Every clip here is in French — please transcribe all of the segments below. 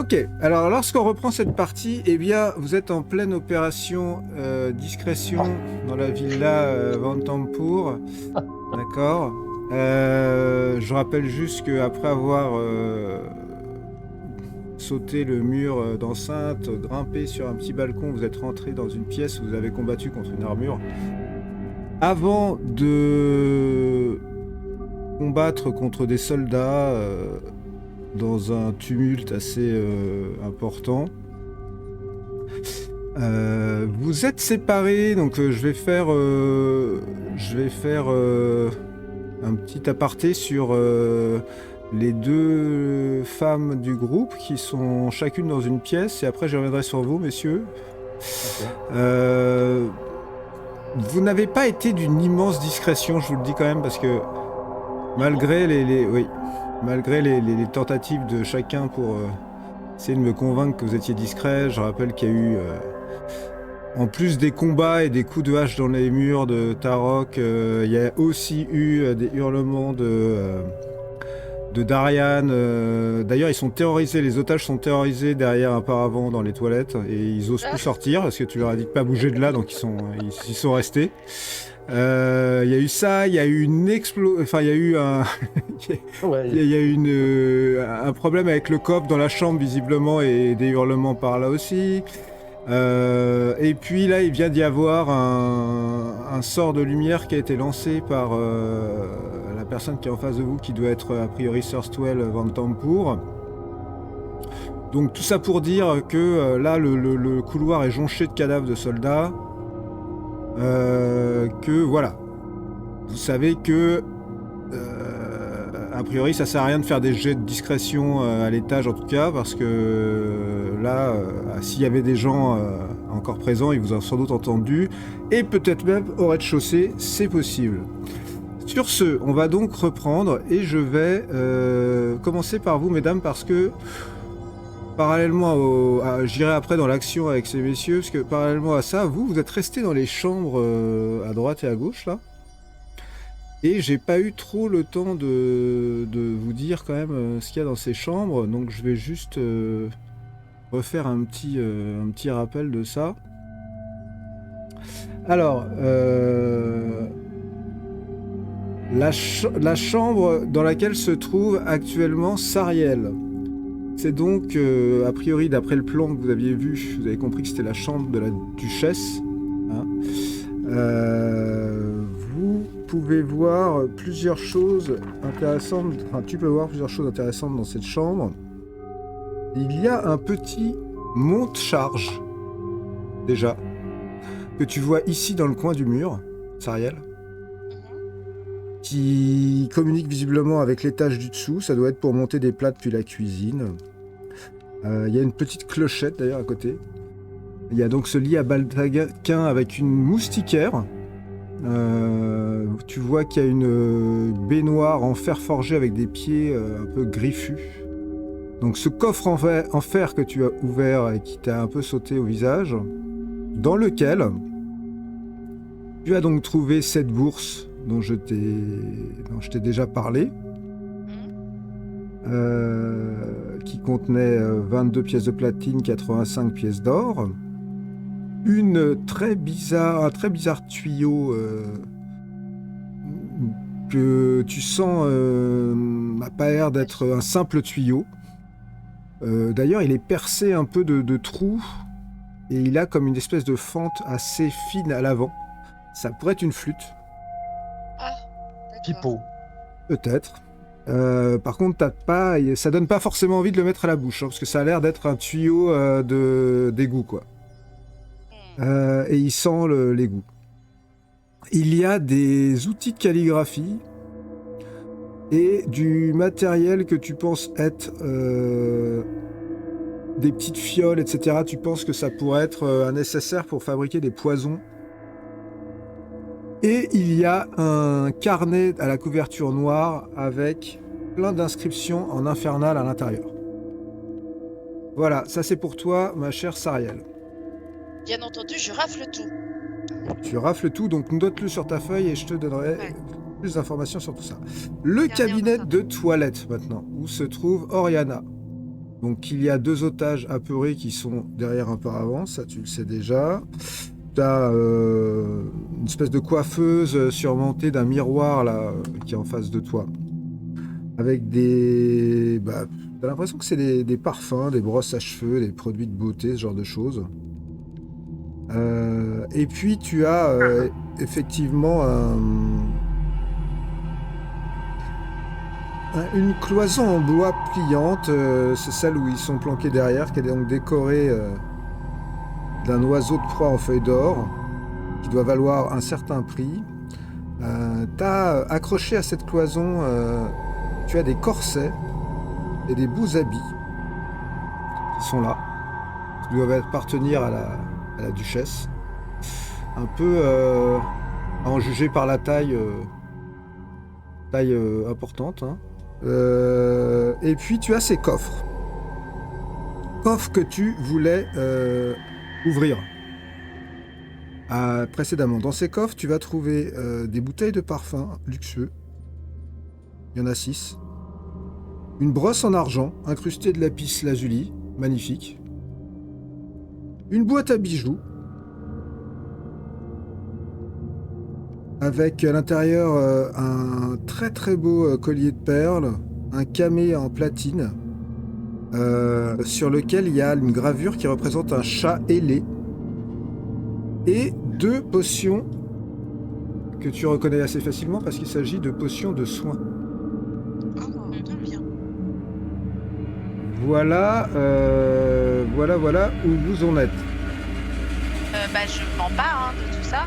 Ok, alors lorsqu'on reprend cette partie, eh bien, vous êtes en pleine opération discrétion dans la villa Vantampur, d'accord. Je rappelle juste qu'après avoir sauté le mur d'enceinte, grimpé sur un petit balcon, vous êtes rentré dans une pièce où vous avez combattu contre une armure. Avant de combattre contre des soldats dans un tumulte assez important, vous êtes séparés, donc je vais faire un petit aparté sur les deux femmes du groupe qui sont chacune dans une pièce, et après je reviendrai sur vous, messieurs. Ok. Vous n'avez pas été d'une immense discrétion, je vous le dis quand même, parce que malgré les tentatives de chacun pour essayer de me convaincre que vous étiez discret, je rappelle qu'il y a eu, en plus des combats et des coups de hache dans les murs de Tarok, il y a aussi eu des hurlements de Darian. D'ailleurs, ils sont terrorisés, les otages sont terrorisés derrière un paravent dans les toilettes et ils osent plus sortir parce que tu leur as dit de pas bouger de là, donc ils sont restés. Il y a eu ça, il y a eu une enfin il y a eu un, Ouais. il y a eu un problème avec le cop dans la chambre visiblement et des hurlements par là aussi. Et puis là, il vient d'y avoir un sort de lumière qui a été lancé par la personne qui est en face de vous, qui doit être a priori Thirstwell Vantampur. Donc tout ça pour dire que là, le couloir est jonché de cadavres de soldats. Que voilà, vous savez que a priori ça sert à rien de faire des jets de discrétion à l'étage en tout cas, parce que là s'il y avait des gens encore présents, ils vous ont sans doute entendu, et peut-être même au rez-de-chaussée, c'est possible. Sur ce, on va donc reprendre, et je vais commencer par vous, mesdames, parce que parallèlement j'irai après dans l'action avec ces messieurs, parce que parallèlement à ça, vous êtes restés dans les chambres à droite et à gauche, là. Et j'ai pas eu trop le temps de vous dire quand même ce qu'il y a dans ces chambres, donc je vais juste refaire un petit rappel de ça. Alors, la chambre dans laquelle se trouve actuellement Sariel. C'est donc, a priori, d'après le plan que vous aviez vu, vous avez compris que c'était la chambre de la duchesse. Hein. Vous pouvez voir plusieurs choses intéressantes. Enfin, tu peux voir plusieurs choses intéressantes dans cette chambre. Il y a un petit monte-charge, déjà, que tu vois ici dans le coin du mur, Sariel, qui communique visiblement avec l'étage du dessous. Ça doit être pour monter des plats depuis la cuisine. Il y a une petite clochette d'ailleurs à côté. Il y a donc ce lit à baldaquin avec une moustiquaire. Tu vois qu'il y a une baignoire en fer forgé avec des pieds un peu griffus. Donc ce coffre en fer que tu as ouvert et qui t'a un peu sauté au visage, dans lequel tu as donc trouvé cette bourse dont je t'ai déjà parlé, qui contenait 22 pièces de platine, 85 pièces d'or, un très bizarre tuyau que tu sens n'a pas l'air d'être un simple tuyau. D'ailleurs, il est percé un peu de trous et il a comme une espèce de fente assez fine à l'avant. Ça pourrait être une flûte. Ah, Pipeau. Peut-être. Par contre, ça donne pas forcément envie de le mettre à la bouche, hein, parce que ça a l'air d'être un tuyau d'égout, quoi. Et il sent l'égout. Il y a des outils de calligraphie et du matériel que tu penses être des petites fioles, etc. Tu penses que ça pourrait être un nécessaire pour fabriquer des poisons. Et il y a un carnet à la couverture noire avec plein d'inscriptions en infernal à l'intérieur. Voilà, ça c'est pour toi, ma chère Sariel. Bien entendu, je rafle tout. Tu rafles tout, donc note-le sur ta feuille et je te donnerai plus d'informations sur tout ça. Le cabinet de toilette maintenant, où se trouve Oriana. Donc il y a 2 otages apeurés qui sont derrière un paravent, ça tu le sais déjà. Tu as une espèce de coiffeuse surmontée d'un miroir là qui est en face de toi. Avec des... t'as l'impression que c'est des parfums, des brosses à cheveux, des produits de beauté, ce genre de choses. Et puis tu as effectivement une cloison en bois pliante, c'est celle où ils sont planqués derrière, qui est donc décorée d'un oiseau de proie en feuilles d'or, qui doit valoir un certain prix. T'as accroché à cette cloison, tu as des corsets et des beaux habits qui sont là, qui doivent appartenir à la duchesse. Un peu à en juger par la taille importante. Hein. Et puis tu as ces coffres. Coffres que tu voulais ouvrir. Précédemment. Dans ces coffres, tu vas trouver des bouteilles de parfum luxueux. Il y en a 6. Une brosse en argent, incrustée de lapis lazuli, magnifique. Une boîte à bijoux, avec à l'intérieur un très très beau collier de perles, un camé en platine, sur lequel il y a une gravure qui représente un chat ailé, et 2 potions que tu reconnais assez facilement parce qu'il s'agit de potions de soins. Oh, bien. Voilà où vous en êtes. Je m'empare de tout ça.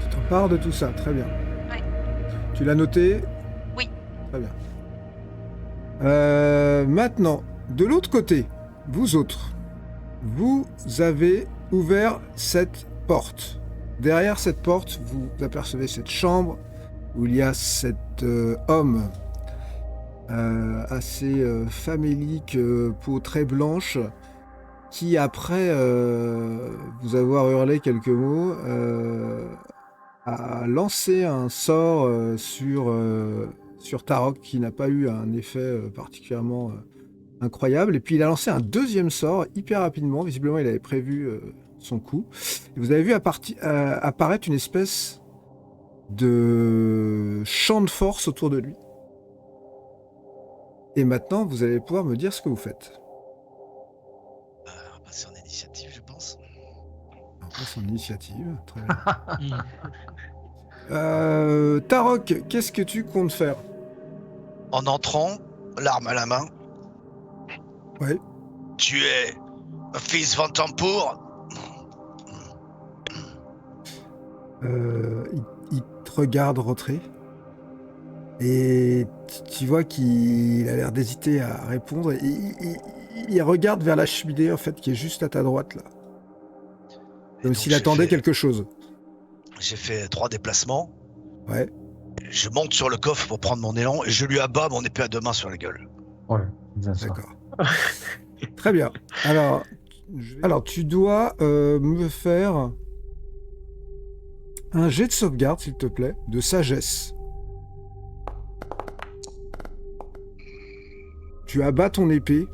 Tu t'empares de tout ça, très bien. Ouais. Tu l'as noté ? Oui. Très bien. Maintenant, de l'autre côté, vous autres, vous avez ouvert cette porte. Derrière cette porte, vous apercevez cette chambre où il y a cet homme assez famélique, peau très blanche, qui, après vous avoir hurlé quelques mots, a lancé un sort sur Tarok qui n'a pas eu un effet particulièrement incroyable. Et puis il a lancé un deuxième sort hyper rapidement. Visiblement, il avait prévu son coup. Et vous avez vu apparaître une espèce de champ de force autour de lui. Et maintenant, vous allez pouvoir me dire ce que vous faites. On va passer en initiative, je pense. On passe en initiative, très bien. Tarok, qu'est-ce que tu comptes faire ? En entrant, l'arme à la main. Ouais. Tu es un fils Vantampour. Il te regarde rentrer. Et tu vois qu'il a l'air d'hésiter à répondre. Et il regarde vers la cheminée, en fait, qui est juste à ta droite, là. Comme s'il attendait quelque chose. J'ai fait 3 déplacements. Ouais. Je monte sur le coffre pour prendre mon élan et je lui abats mon épée à 2 mains sur la gueule. Ouais, bien sûr. D'accord. Très bien. Alors tu dois me faire un jet de sauvegarde, s'il te plaît, de sagesse. Tu abats ton épée.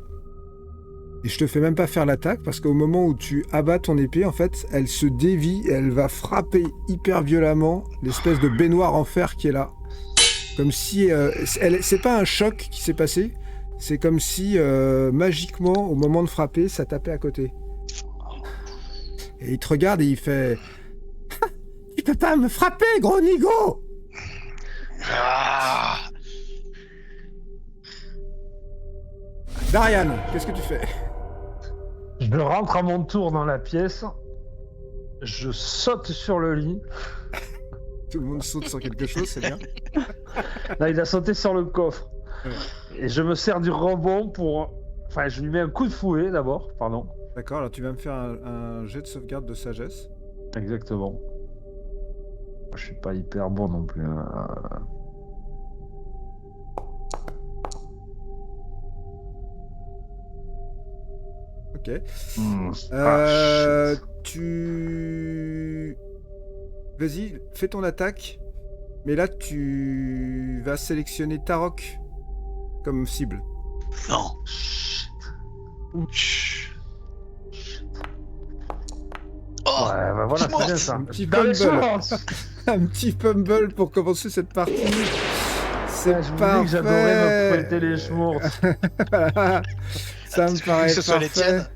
Et je te fais même pas faire l'attaque, parce qu'au moment où tu abats ton épée, en fait, elle se dévie et elle va frapper hyper violemment l'espèce de baignoire en fer qui est là. Comme si... c'est pas un choc qui s'est passé, c'est comme si, magiquement, au moment de frapper, ça tapait à côté. Et il te regarde et il fait... Tu peux pas me frapper, gros nigo! Ah. Darian, qu'est-ce que tu fais? Je rentre à mon tour dans la pièce, je saute sur le lit. Tout le monde saute sur quelque chose, c'est bien. Là, il a sauté sur le coffre. Ouais. Et je me sers du rebond pour... Enfin, je lui mets un coup de fouet d'abord, pardon. D'accord, alors tu vas me faire un jet de sauvegarde de sagesse. Exactement. Je suis pas hyper bon non plus. Ok. Shit. Tu... Vas-y, fais ton attaque. Mais là, tu vas sélectionner Tarok comme cible. Non. Chut. Chut. Oh, Ouais, bah voilà, c'est bien ça. Un petit Dans les fumble. sens. Un petit fumble pour commencer cette partie. C'est Je vous dis que j'adorais me pointer les chevaux. Voilà. Ça me paraît que ce soit les parfait. tiennes.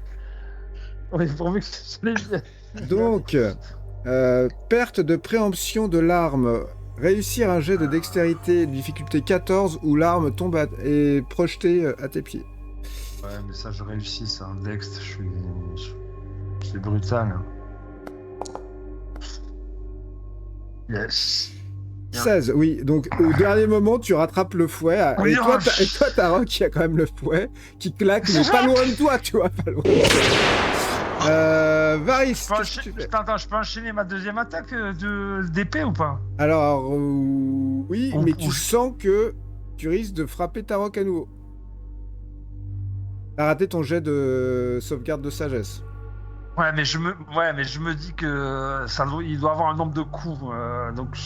Oui, pourvu que ce soit les miennes. Donc, perte de préemption de l'arme. Réussir un jet de dextérité difficulté 14 où l'arme tombe et projetée à tes pieds. Ouais, mais ça, je réussis, ça. Dex, je suis brutal. Yes. Bien. 16, oui. Donc, au dernier moment, tu rattrapes le fouet. Oui, Et toi, oh, Tarok, qui a quand même le fouet, qui claque, mais pas loin de toi, tu vois, pas loin de toi. Varys, qu'est-ce que tu fais? Attends, je peux enchaîner ma deuxième attaque d'épée ou pas? Alors, oui, mais tu on- sens que tu risques de frapper Tarok à nouveau. T'as raté ton jet de sauvegarde de sagesse. Ouais, mais je me dis que il doit avoir un nombre de coups, donc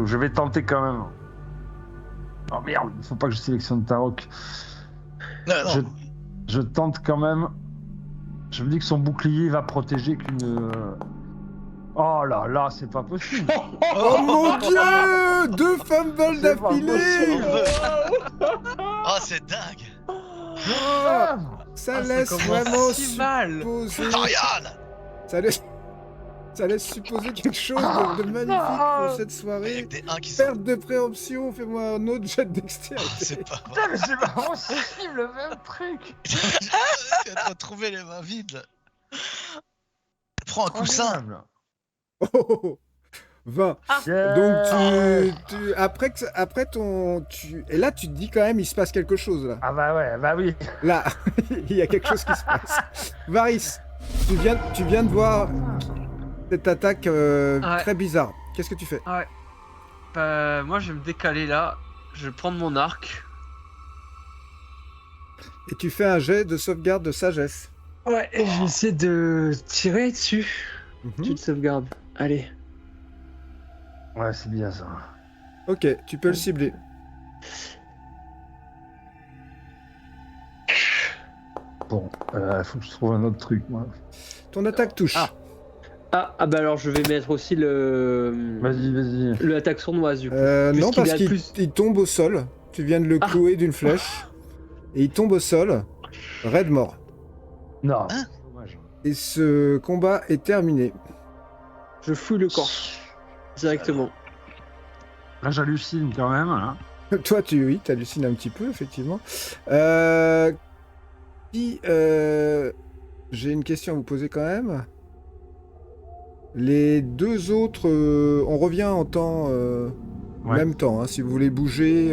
je vais tenter quand même. Oh merde, il faut pas que je sélectionne Tarok. Non, non. Je tente quand même. Je me dis que son bouclier va protéger qu'une. Oh là là, c'est pas possible. Oh mon dieu! 2 fumbles C'est pas d'affilée! Oh, c'est dingue. Oh, ça laisse vraiment supposer... Ariane. Ça laisse supposer quelque chose de magnifique pour cette soirée. Avec des 1 qui sont. Perte de préemption, fais-moi un autre jet de dextérité. C'est pas vrai. Putain, mais c'est pas possible, le même truc. Tu vas te retrouver les mains vides. Prends un coussin. Incroyable. Oh, oh, oh. 20. Yeah. Donc après ton... Et là tu te dis quand même il se passe quelque chose là. Ah bah ouais, bah oui. Là, il y a quelque chose qui se passe. Varys, tu viens de voir cette attaque très bizarre. Qu'est-ce que tu fais? Ouais. Moi, je vais me décaler là. Je vais prendre mon arc. Et tu fais un jet de sauvegarde de sagesse. Ouais, et je vais essayer de tirer dessus. Mhm. Tu te sauvegardes. Allez. Ouais, c'est bien ça. Ok, tu peux le cibler. Bon, faut que je trouve un autre truc, moi. Ton attaque touche. Ah bah alors je vais mettre aussi le Vas-y. attaque sournoise du coup. Non, puisqu'il parce a qu'il plus- il tombe au sol. Tu viens de le clouer d'une flèche. Et il tombe au sol. Raid mort. Non. Hein? Dommage. Et ce combat est terminé. Je fouille le corps directement. Là, j'hallucine quand même. Hein. Toi, oui, t'hallucines un petit peu, effectivement. J'ai une question à vous poser quand même. Les deux autres, on revient en temps, Ouais. même temps. Hein. Si vous voulez bouger,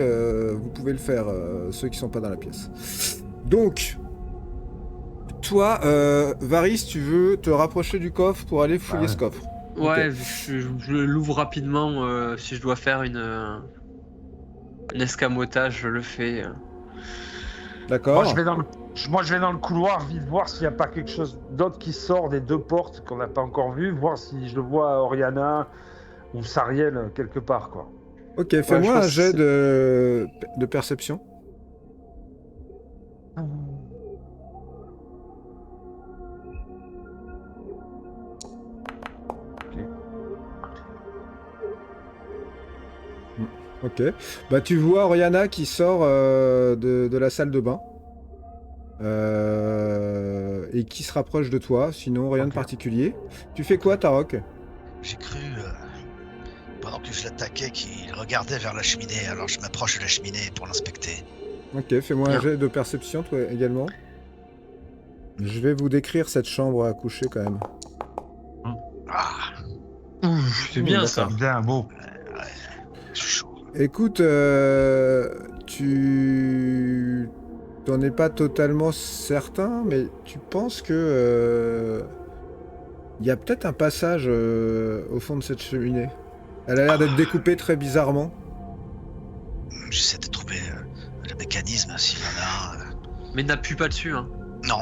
vous pouvez le faire, ceux qui sont pas dans la pièce. Donc, toi, Varys, tu veux te rapprocher du coffre pour aller fouiller Ouais. ce coffre. Ouais, je l'ouvre rapidement. Si je dois faire un escamotage, je le fais. D'accord. Moi, je vais dans le couloir, vite voir s'il n'y a pas quelque chose d'autre qui sort des deux portes qu'on n'a pas encore vu, voir si je le vois à Oriana ou Sariel quelque part, quoi. Ok, fais-moi je un pense jet que de perception. Ok. Bah tu vois Oriana qui sort de la salle de bain. Et qui se rapproche de toi, sinon rien de Ok. particulier. Tu fais quoi, Tarok? J'ai cru, pendant que je l'attaquais, qu'il regardait vers la cheminée, alors je m'approche de la cheminée pour l'inspecter. Ok, fais-moi un Bien. jet de perception, toi également. Je vais vous décrire cette chambre à coucher quand même. Ah, C'est bien ça. Bien, beau. je suis chaud. Écoute, tu t'en es pas totalement certain, mais tu penses que il y a peut-être un passage au fond de cette cheminée. Elle a l'air d'être découpée très bizarrement. J'essaie de trouver le mécanisme, s'il y en a un. Mais n'appuie pas dessus. Hein. Non,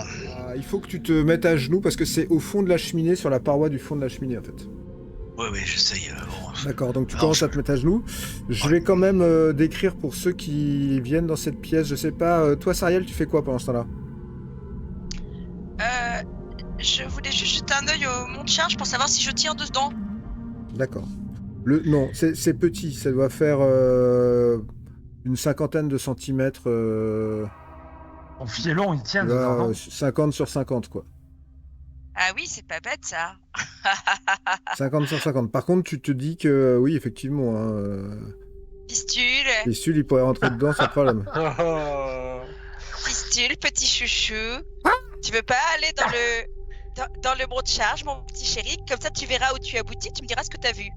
Il faut que tu te mettes à genoux parce que c'est au fond de la cheminée, sur la paroi du fond de la cheminée en fait. Oui, j'essaye. D'accord, donc tu Alors, commences à te mettre à genoux. Je vais quand même décrire pour ceux qui viennent dans cette pièce, je sais pas, toi Sariel, tu fais quoi pendant ce temps-là? Je voulais juste jeter un œil au mont de charge pour savoir si je tire dedans. D'accord. Non, c'est petit, ça doit faire une cinquantaine de centimètres, Ton fielon, il tient dedans, non 50 sur 50 quoi. Ah oui, c'est pas bête ça. 50 sur 50. Par contre, tu te dis que oui, effectivement, hein, Fistule, Fistule, il pourrait rentrer dedans sans problème. fistule, petit chouchou. Tu veux pas aller dans le mont de charge, mon petit chéri? Comme ça, tu verras où tu aboutis, tu me diras ce que t'as vu.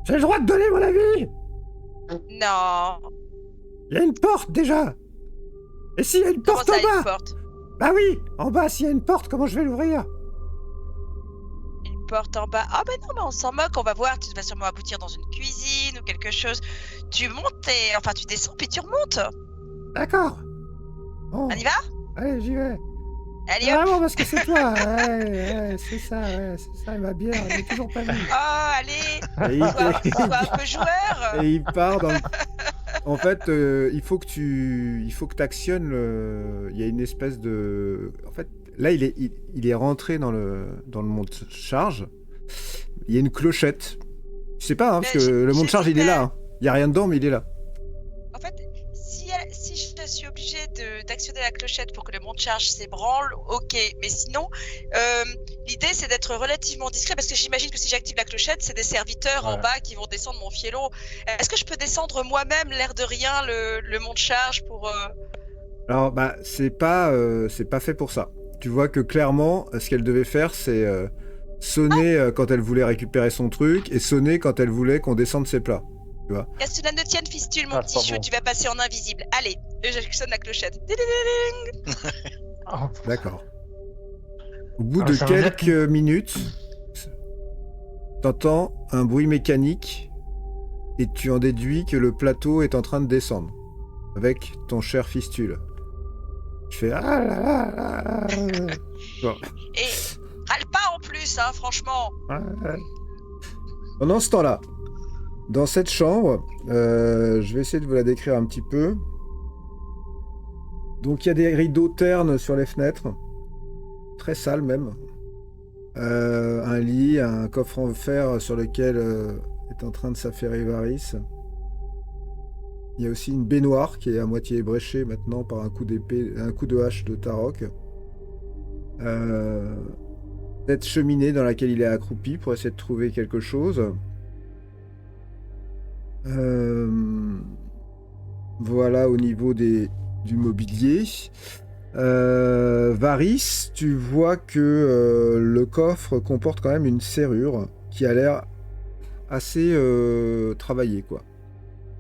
J'ai le droit de donner mon avis. Non. Il y a une porte déjà. Et s'il y a une Comment porte ça, en bas? une porte? Bah oui, en bas, s'il y a une porte, comment je vais l'ouvrir? Une porte en bas. Ah ben non, mais on s'en moque, on va voir. Tu vas sûrement aboutir dans une cuisine ou quelque chose. Tu montes et... Enfin, tu descends puis tu remontes. D'accord. Bon, On y va? allez, j'y vais. Allez hop. Vraiment, parce que c'est toi. Ouais, c'est ça, ma bière, elle est toujours pas venue. Oh, allez. Et Sois un peu joueur. il part dans le... En fait, il faut que tu actionnes le... Il y a une espèce de... En fait, là, il est rentré dans le monte charge. Il y a une clochette. Je sais pas, hein, parce que le monte charge, il est là. Hein. Il y a rien dedans, mais il est là. En fait, si je suis obligée d'actionner la clochette pour que le monte charge s'ébranle, ok. Mais sinon, l'idée c'est d'être relativement discret parce que j'imagine que si j'active la clochette, c'est des serviteurs en bas qui vont descendre mon fielon. Est-ce que je peux descendre moi-même, l'air de rien, le monte charge pour... Alors, bah, c'est pas fait pour ça. Tu vois que clairement, ce qu'elle devait faire, c'est sonner quand elle voulait récupérer son truc et sonner quand elle voulait qu'on descende ses plats. Tu vois. Qu'à cela ne tienne, fistule, mon Ah, petit chou, bon. tu vas passer en invisible. Allez, j'actionne la clochette. Oh, D'accord. Au bout Ah, de ça veut dire quelques minutes, t'entends un bruit mécanique et tu en déduis que le plateau est en train de descendre avec ton cher Fistule. Je fais ah là là là là. Bon. Et râle pas en plus, hein, franchement. Pendant ce temps-là, dans cette chambre, je vais essayer de vous la décrire un petit peu. Donc il y a des rideaux ternes sur les fenêtres, très sales même. Un lit, un coffre en fer sur lequel est en train de s'affairer Varys. Il y a aussi une baignoire qui est à moitié ébréchée maintenant par un coup d'épée, un coup de hache de Tarok. Cette cheminée dans laquelle il est accroupi pour essayer de trouver quelque chose. Voilà au niveau du mobilier. Varys, tu vois que le coffre comporte quand même une serrure qui a l'air assez travaillée, quoi.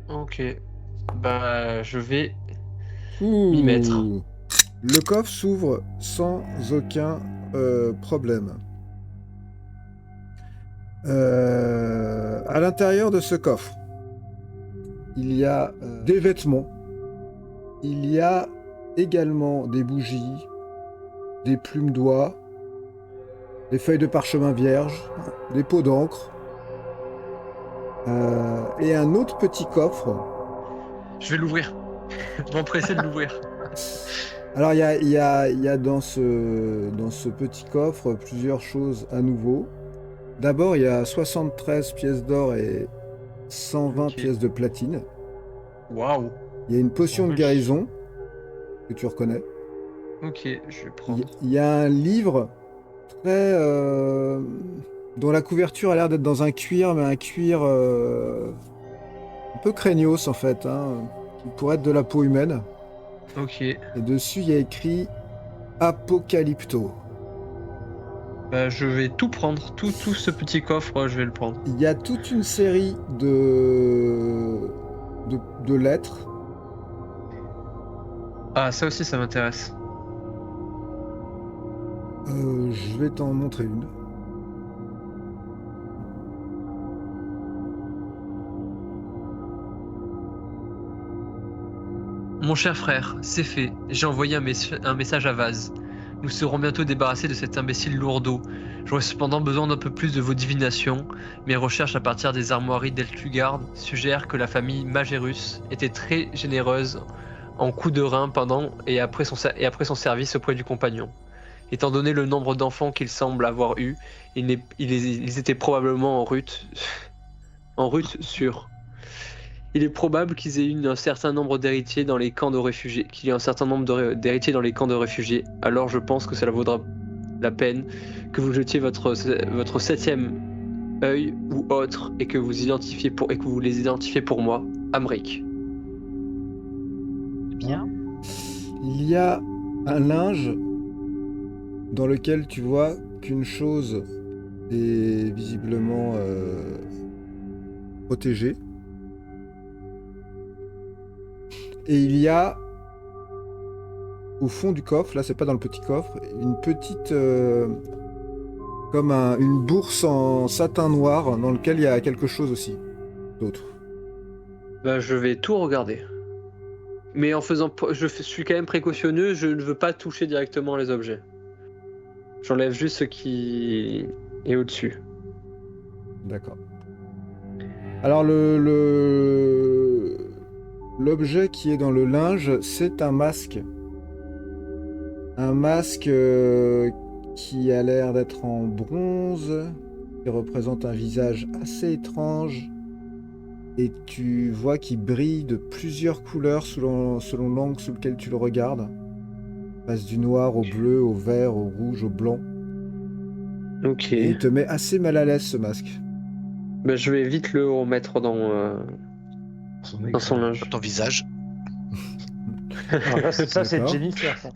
Ok. Bah, je vais Ouh. m'y mettre. Le coffre s'ouvre sans aucun problème. À l'intérieur de ce coffre, il y a des vêtements. Il y a également des bougies, des plumes d'oie, des feuilles de parchemin vierge, des pots d'encre et un autre petit coffre. Je vais l'ouvrir. Je vais m'empresser de l'ouvrir. Alors il y a dans ce petit coffre plusieurs choses à nouveau. D'abord il y a 73 pièces d'or et 120 pièces de platine. Waouh. Il y a une potion de guérison que tu reconnais. Ok, je vais prendre. Il y a un livre très dont la couverture a l'air d'être dans un cuir, mais un cuir un peu craignos en fait, hein, qui pourrait être de la peau humaine. Ok. Et dessus il y a écrit Apocalypto. Bah, je vais tout prendre. Tout ce petit coffre, je vais le prendre. Il y a toute une série de lettres. Ah, ça aussi, ça m'intéresse. Je vais t'en montrer une. Mon cher frère, c'est fait. J'ai envoyé un message à Vaz. Nous serons bientôt débarrassés de cet imbécile lourdeau. J'aurais cependant besoin d'un peu plus de vos divinations. Mes recherches à partir des armoiries d'Eltugard suggèrent que la famille Magérus était très généreuse en coups de rein pendant et après son service auprès du compagnon. Étant donné le nombre d'enfants qu'ils semblent avoir eu, ils étaient probablement en rut sûre. Il est probable qu'ils aient eu un certain nombre d'héritiers dans les camps de réfugiés, dans les camps de réfugiés. Alors je pense que cela vaudra la peine que vous jetiez votre 7e œil ou autre et que vous les identifiez pour moi, Amric. Bien. Il y a un linge dans lequel tu vois qu'une chose est visiblement protégée. Et il y a au fond du coffre, là c'est pas dans le petit coffre, une petite comme une bourse en satin noir dans lequel il y a quelque chose aussi d'autre. Ben, je vais tout regarder. Mais je suis quand même précautionneux, je ne veux pas toucher directement les objets. J'enlève juste ce qui est au-dessus. D'accord. Alors l'objet qui est dans le linge, c'est un masque. Un masque qui a l'air d'être en bronze, qui représente un visage assez étrange. Et tu vois qu'il brille de plusieurs couleurs selon l'angle sous lequel tu le regardes. Il passe du noir au bleu, au vert, au rouge, au blanc. Ok. Et il te met assez mal à l'aise ce masque. Ben, je vais vite le remettre dans son linge. Ton visage. Ça, c'est D'accord. Jennifer. Ça.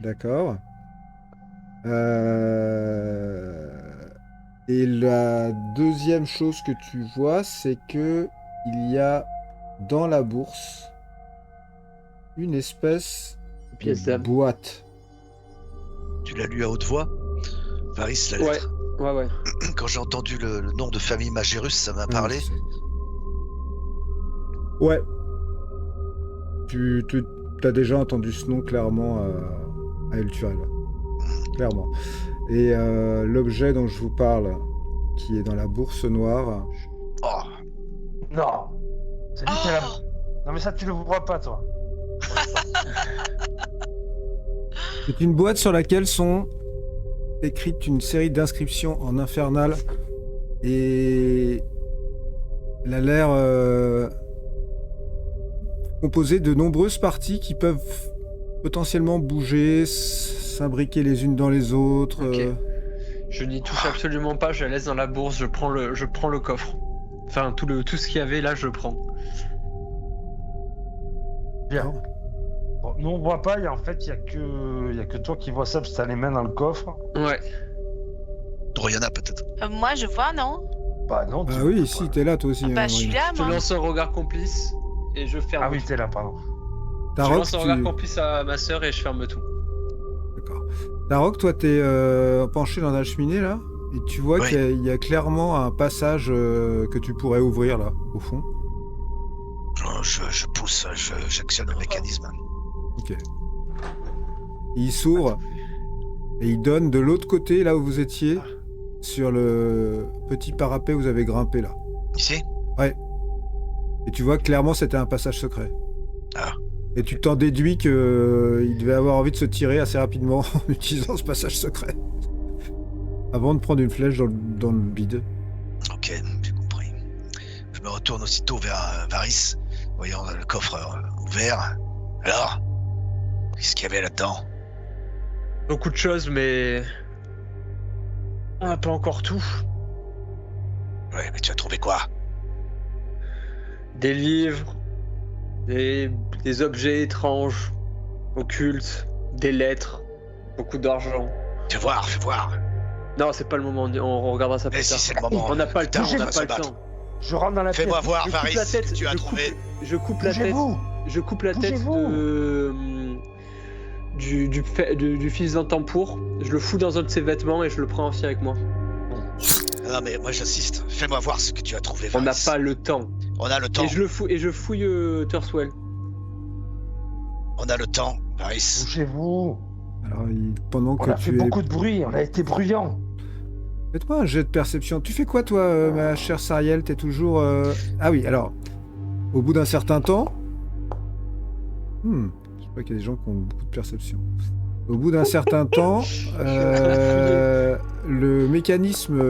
D'accord. Et la deuxième chose que tu vois, c'est que il y a dans la bourse une espèce Pièce de d'âme. boîte. Tu l'as lu à haute voix, Varys, la lettre. Ouais. Quand j'ai entendu le nom de famille Magérus, ça m'a parlé. Ouais. Tu as déjà entendu ce nom clairement à Elturel. Clairement. Et l'objet dont je vous parle, qui est dans la bourse noire, Oh, Non. C'est lui qui a la... Non mais ça tu le vois pas toi. c'est une boîte sur laquelle sont écrites une série d'inscriptions en infernal et elle a l'air composée de nombreuses parties qui peuvent potentiellement bouger, s'imbriquer les unes dans les autres. Ok. Je n'y touche absolument pas, je la laisse dans la bourse, je prends le coffre. Enfin, tout ce qu'il y avait là, je prends. Bien. Bon, nous on voit pas, en fait il y a que toi qui vois ça parce que t'as les mains dans le coffre. Ouais. Doriana peut-être. Moi, je vois, non? Bah non. Ah tu oui, vois si, pas. t'es là toi aussi. Bah, je suis là, Je moi. lance un regard complice et je ferme. Ah oui tout. t'es là pardon. Je Tarok, lance un regard complice à ma sœur et je ferme tout. D'accord. Tarok, toi t'es penché dans la cheminée là, et tu vois Oui. qu'il y a clairement un passage que tu pourrais ouvrir là, au fond. Je pousse, j'actionne le mécanisme. Ok. Il s'ouvre et il donne de l'autre côté, là où vous étiez, sur le petit parapet où vous avez grimpé là. Ici? Et tu vois que clairement c'était un passage secret. Ah. Et tu t'en déduis qu'il devait avoir envie de se tirer assez rapidement en utilisant ce passage secret. Avant de prendre une flèche dans le bide. Ok, j'ai compris. Je me retourne aussitôt vers Varys, voyant le coffre ouvert. Alors? Qu'est-ce qu'il y avait là-dedans? Beaucoup de choses, mais on n'a pas encore tout. Ouais, mais tu as trouvé quoi? Des livres, des objets étranges, occultes, des lettres, beaucoup d'argent. Fais voir. Non, c'est pas le moment, on regardera ça plus Mais si tard. c'est le moment. On n'a pas le temps, Putain, on on n'a va pas se le battre. temps. Je rentre dans la pièce. Fais-moi voir, Je coupe Varys, la ce tête, que tu as trouvé. Je coupe la tête. Bougez-vous. Je coupe la tête Bougez-vous. du fils d'un tampour. Je le fous dans un de ses vêtements et je le prends aussi avec moi. Non, mais moi j'assiste. Fais-moi voir ce que tu as trouvé, On Varys. n'a pas le temps. On a le temps. Et je fouille Turswell. On a le temps, Varys. Bougez-vous. Alors, pendant On que a fait tu es... beaucoup de bruit, on a été bruyant. Faites-moi un jet de perception. Tu fais quoi, toi, ma chère Sariel? T'es toujours... Ah oui, alors, au bout d'un certain temps... Je sais pas qu'il y a des gens qui ont beaucoup de perception. Au bout d'un certain temps, le mécanisme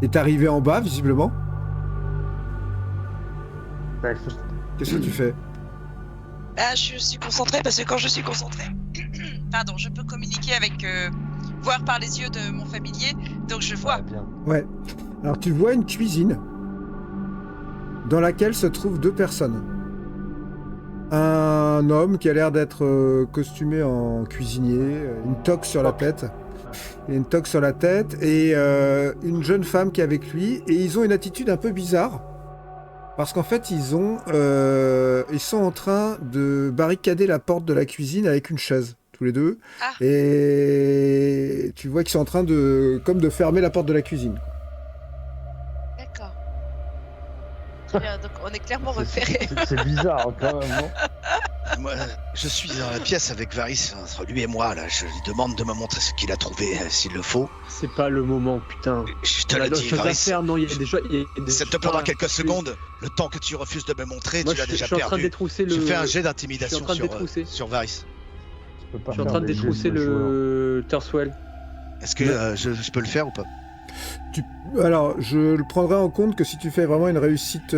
est arrivé en bas, visiblement. Ouais, Qu'est-ce que tu fais? Ah, je suis concentrée parce que quand je suis concentrée, pardon, je peux communiquer avec, voir par les yeux de mon familier, donc je vois. bien. Ouais. Alors, tu vois une cuisine dans laquelle se trouvent 2 personnes. Un homme qui a l'air d'être costumé en cuisinier, une toque sur la tête. Il a une toque sur la tête et une jeune femme qui est avec lui. Et ils ont une attitude un peu bizarre. Parce qu'en fait, ils sont en train de barricader la porte de la cuisine avec une chaise, tous les deux. Ah. Et tu vois qu'ils sont en train de fermer la porte de la cuisine. D'accord. Très bien, donc on est clairement repérés. C'est bizarre quand même, non? Moi, je suis dans la pièce avec Varys, entre lui et moi, là. Je lui demande de me montrer ce qu'il a trouvé, s'il le faut. C'est pas le moment, putain. Je te On a l'ai d'autres dit, choses à Varys. faire, non, il y a déjà... Ça te prendra quelques secondes. Le temps que tu refuses de me montrer, Moi, tu l'as je déjà suis en train de perdu. détrousser le... Tu fais un jet Je suis d'intimidation en train de détrousser. sur Varys. Je peux pas Je suis en faire train de des jets détrousser de joueurs. le Terswell. Est-ce que je peux le faire ou pas? Alors, je le prendrai en compte que si tu fais vraiment une réussite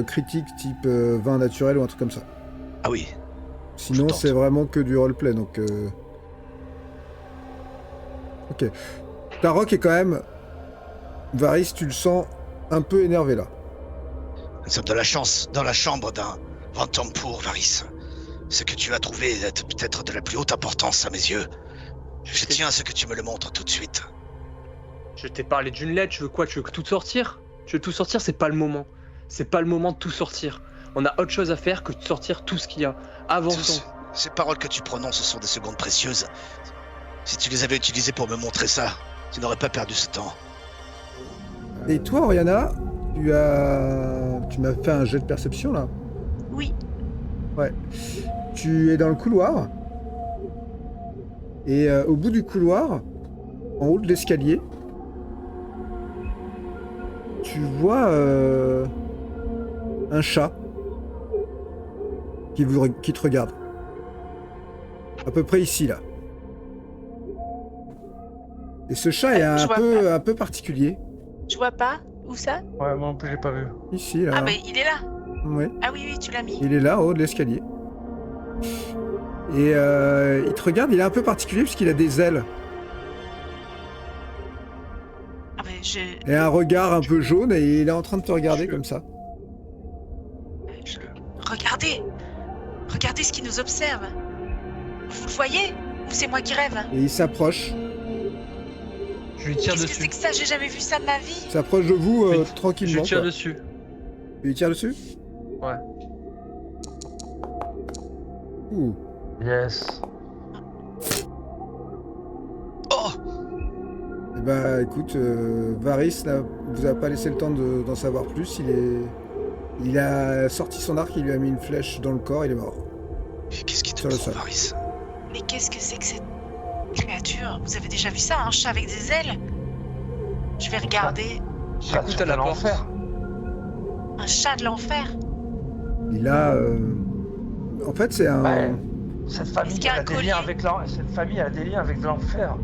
critique type 20 naturel ou un truc comme ça. Ah oui. Sinon, tente. c'est vraiment que du roleplay, donc... Ok. Tarok est quand même... Varys, tu le sens un peu énervé, là. Nous sommes de la chance dans la chambre d'un Vantampour, Varys. Ce que tu as trouvé est peut-être de la plus haute importance à mes yeux. Je tiens à ce que tu me le montres tout de suite. Je t'ai parlé d'une lettre, tu veux quoi? Tu veux tout sortir? Tu veux tout sortir? C'est pas le moment. C'est pas le moment de tout sortir. On a autre chose à faire que de sortir tout ce qu'il y a. Avançons. Ces paroles que tu prononces sont des secondes précieuses. Si tu les avais utilisées pour me montrer ça, tu n'aurais pas perdu ce temps. Et toi, Oriana, tu m'as fait un jet de perception, là. Oui. Ouais. Tu es dans le couloir. Et au bout du couloir, en haut de l'escalier, tu vois un chat qui te regarde. À peu près ici, là. Et ce chat est un peu particulier. Je vois pas. Où ça? Ouais, moi non plus, j'ai pas vu. Ici, là. Ah, bah il est là. Ouais. Ah oui, oui, tu l'as mis. Il est là, en haut de l'escalier. Et il te regarde, il est un peu particulier puisqu'il a des ailes. Ah, mais Et un regard un peu jaune et il est en train de te regarder comme ça. Regardez. Regardez ce qui nous observe. Vous le voyez? Ou c'est moi qui rêve? Et il s'approche. Je lui tire Qu'est-ce que dessus. c'est que ça? J'ai jamais vu ça de ma vie. Il s'approche de vous Je lui tranquillement. tire quoi. dessus. Tu lui tires dessus? Ouais. Ouh. Yes. Oh! Eh ben, écoute, Varys, là, vous a pas laissé le temps d'en savoir plus. Il a sorti son arc, il lui a mis une flèche dans le corps, il est mort. Qu'est-ce qui te Sur le prend, sol. Varys? Mais qu'est-ce que c'est que cette créature? Vous avez déjà vu ça? Un chat avec des ailes? Je vais regarder. J'écoute à la porte. l'enfer. Un chat de l'enfer? Il a... En fait, c'est un... Ouais. Cette famille Est-ce qu'il y a a un des collier? liens avec cette famille a des liens avec l'enfer.